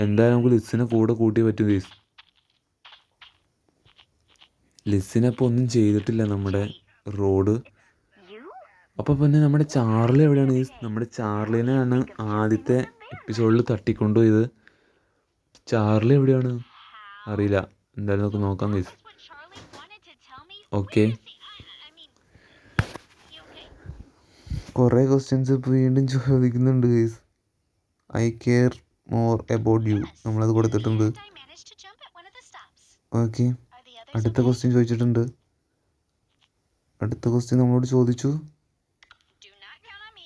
എന്തായാലും നമുക്ക് ലിസിനെ കൂടെ കൂട്ടിയേ പറ്റും ഗൈസ്. ലിസിനപ്പോൾ ഒന്നും ചെയ്തിട്ടില്ല നമ്മുടെ റോഡ്. അപ്പോൾ പിന്നെ നമ്മുടെ ചാർലി എവിടെയാണ് ഗൈസ്? നമ്മുടെ ചാർലിനെയാണ് ആദ്യത്തെ എപ്പിസോഡിൽ തട്ടിക്കൊണ്ടുപോയത്. ചാർലി എവിടെയാണ് അറിയില്ല. എന്തായാലും നമുക്ക് നോക്കാം ഗൈസ്. ഓക്കെ, കുറേ ക്വസ്റ്റ്യൻസ് വീണ്ടും ചോദിക്കുന്നുണ്ട് guys. Eye care more about U, നമ്മളത് കൊടുത്തിട്ടുണ്ട്. ഓക്കെ, അടുത്ത ക്വസ്റ്റ്യൻ ചോദിച്ചിട്ടുണ്ട്. അടുത്ത ക്വസ്റ്റ്യൻ നമ്മളോട് ചോദിച്ചു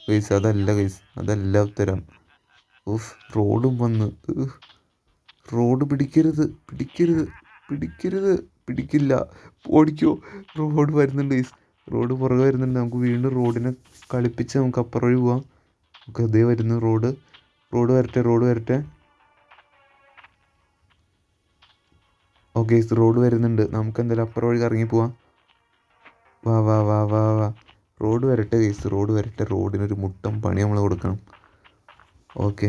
ഗൈസ്. അതല്ല ഉത്തരം. ഉഫ്, റോഡും വന്ന്. റോഡ് പിടിക്കില്ല, ഓടിക്കോ. റോഡ് വരുന്നുണ്ട് ഗൈസ്, റോഡ് പുറകെ വരുന്നുണ്ട്. നമുക്ക് വീണ്ടും റോഡിനെ കളിപ്പിച്ച് നമുക്ക് അപ്പുറം വഴി പോവാം. നമുക്ക് അതേ വരുന്നു റോഡ് വരട്ടെ. ഓക്കെ, റോഡ് വരുന്നുണ്ട്. നമുക്ക് എന്തായാലും അപ്പുറം വഴി കറങ്ങി പോവാം. വാ. റോഡ് വരട്ടെ ഗൈസ്, റോഡിനൊരു മുട്ടം പണി നമ്മൾ കൊടുക്കണം. ഓക്കെ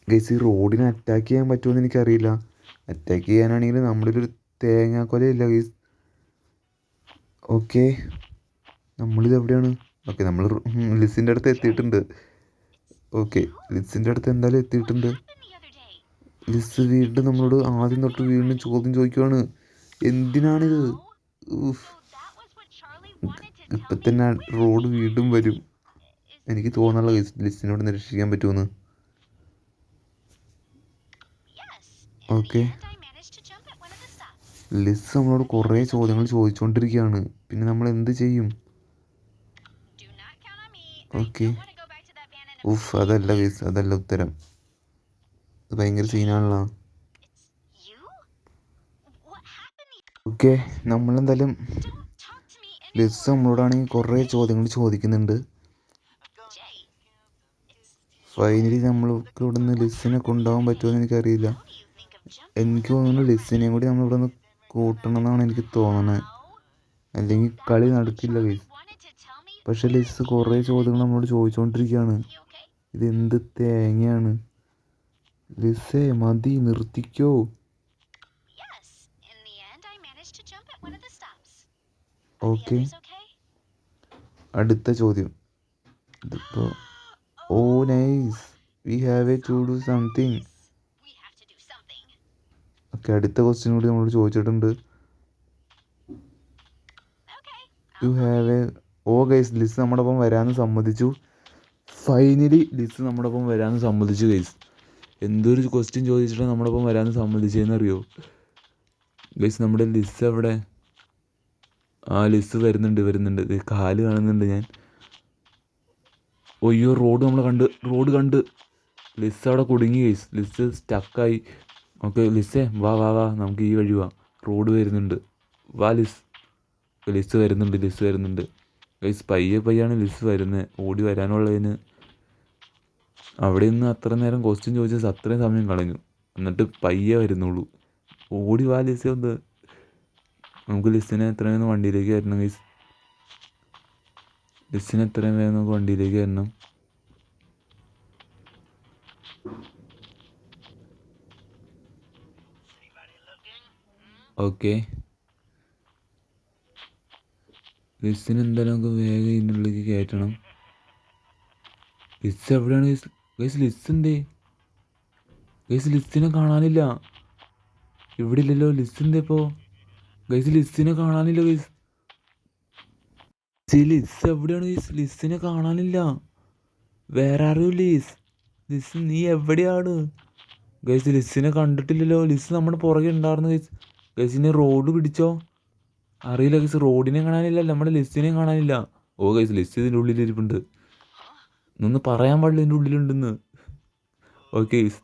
ഗൈസ്, ഈ റോഡിനെ അറ്റാക്ക് ചെയ്യാൻ പറ്റുമെന്ന് എനിക്കറിയില്ല. അറ്റാക്ക് ചെയ്യാനാണെങ്കിൽ നമ്മളിലൊരു തേങ്ങാക്കൊലയില്ല ഗൈസ്. ഓക്കെ, നമ്മളിത് എവിടെയാണ്? ഓക്കെ, നമ്മൾ ലിസിൻ്റെ അടുത്ത് എത്തിയിട്ടുണ്ട്. എന്തായാലും എത്തിയിട്ടുണ്ട്. ലിസ് വീണ്ടും നമ്മളോട് ആദ്യം തൊട്ട് വീണ്ടും ചോദ്യം ചോദിക്കുവാണ്. എന്തിനാണിത്? ഇപ്പം തന്നെ റോഡ് വീണ്ടും വരും. എനിക്ക് തോന്നുന്നുള്ള ലിസിനോട് നിരീക്ഷിക്കാൻ പറ്റുമെന്ന്. ഓക്കെ, ലിസ് നമ്മളോട് കുറേ ചോദ്യങ്ങൾ ചോദിച്ചുകൊണ്ടിരിക്കുകയാണ്. പിന്നെ നമ്മൾ എന്ത് ചെയ്യും? ഓക്കെ, ഉഫ്, അതല്ല ഗൈസ്, അതല്ല ഉത്തരം. അത് ഭയങ്കര സീനാണല്ലോ. ഓക്കെ, നമ്മളെന്തായാലും ലിസ് നമ്മളോടാണെങ്കിൽ കുറേ ചോദ്യങ്ങൾ ചോദിക്കുന്നുണ്ട്. ഫൈനലി നമ്മൾക്ക് ഇവിടെ നിന്ന് ലിസിനെ കൊണ്ടുപോകാൻ പറ്റുമെന്ന് എനിക്കറിയില്ല. എനിക്ക് തോന്നുന്നു ലിസിനെയും കൂടി നമ്മളിവിടെ നിന്ന് കൂട്ടണം എന്നാണ് എനിക്ക് തോന്നുന്നത്. അല്ലെങ്കിൽ കളി നടക്കില്ല ഗൈസ്. പക്ഷെ ലിസ് കുറേ ചോദ്യങ്ങൾ നമ്മളോട് ചോദിച്ചുകൊണ്ടിരിക്കുകയാണ്. ഇതെന്ത് തേങ്ങയാണ്? ലിസേ, മതി, നിർത്തിക്കോ. ഓക്കെ, അടുത്ത ചോദ്യം. ഇതിപ്പോൾ oh nice, we have to do something. Okay, അടുത്ത ക്വസ്റ്റ്യൻ കൂടി നമ്മളോട് ചോദിച്ചിട്ടുണ്ട്. You have oh guys, Liz നമ്മുടെ ഒപ്പം വരാമെന്ന് സമ്മതിച്ചു. ഫൈനലി ലിസ് നമ്മുടെ ഒപ്പം വരാമെന്ന് സമ്മതിച്ചു ഗൈസ്. എന്തൊരു ക്വസ്റ്റ്യൻ ചോദിച്ചിട്ടാണ് നമ്മുടെ ഒപ്പം വരാമെന്ന് സമ്മതിച്ചതെന്നറിയോ ഗൈസ്? നമ്മുടെ ലിസ് എവിടെ? ലിസ് വരുന്നുണ്ട്. കാല് കാണുന്നുണ്ട് ഞാൻ. ഒയ്യോ, റോഡ് കണ്ട് ലിസ് അവിടെ കുടുങ്ങി ഗൈസ്. ലിസ് സ്റ്റക്കായി. ഓക്കെ ലിസേ, വാ നമുക്ക് ഈ വഴി വാ. റോഡ് വരുന്നുണ്ട്. വാ ലിസ് വരുന്നുണ്ട് ഗൈസ്. പയ്യാണ് ലിസ് വരുന്നത്. ഓടി വരാനുള്ളതിന് അവിടെ നിന്ന് അത്ര നേരം ക്വസ്റ്റ്യൻ ചോദിച്ചാൽ അത്രയും സമയം കളഞ്ഞു. എന്നിട്ട് പയ്യെ വരുന്നുള്ളൂ. ഓടി വാ ലിസേ ഒന്ന്. നമുക്ക് ലിസിനെ എത്രയും വേഗം വണ്ടിയിലേക്ക് വരണം ഗൈസ്. നമുക്ക് വണ്ടിയിലേക്ക് വരണം. ഓക്കെ, ലിസിന് എന്തായാലും നമുക്ക് വേഗം ഇതിനുള്ളിലേക്ക് കയറ്റണം. ലിസ് എവിടെയാണ് ഗൈസ്? ലിസ് എന്തേ ഗൈസ്? ലിസിനെ കാണാനില്ല. ഇവിടെ ഇല്ലല്ലോ. ലിസ് എന്തേ ഇപ്പോൾ ഗൈസ്? ലിസിനെ കാണാനില്ല ഗൈസ്. ലിസ് എവിടെയാണ് ഗൈസ്? ലിസിനെ കാണാനില്ല. വേറെ ആരും ലിസ് നീ എവിടെയാണ് ഗൈസ്? ലിസിനെ കണ്ടിട്ടില്ലല്ലോ. ലിസ് നമ്മുടെ പുറകെ ഉണ്ടായിരുന്നു ഗൈസ്. ഗൈസിനെ റോഡ് പിടിച്ചോ അറിയില്ല ഗൈസ്. റോഡിനെ കാണാനില്ല, നമ്മുടെ ലിസിനെയും കാണാനില്ല. ഓ ഗൈസ്, ലിസ് ഇതിൻ്റെ ഉള്ളിലിരിപ്പുണ്ട്. ഒന്ന് പറയാൻ പാടില്ല ഇതിൻ്റെ ഉള്ളിലുണ്ടെന്ന്. Okay guys,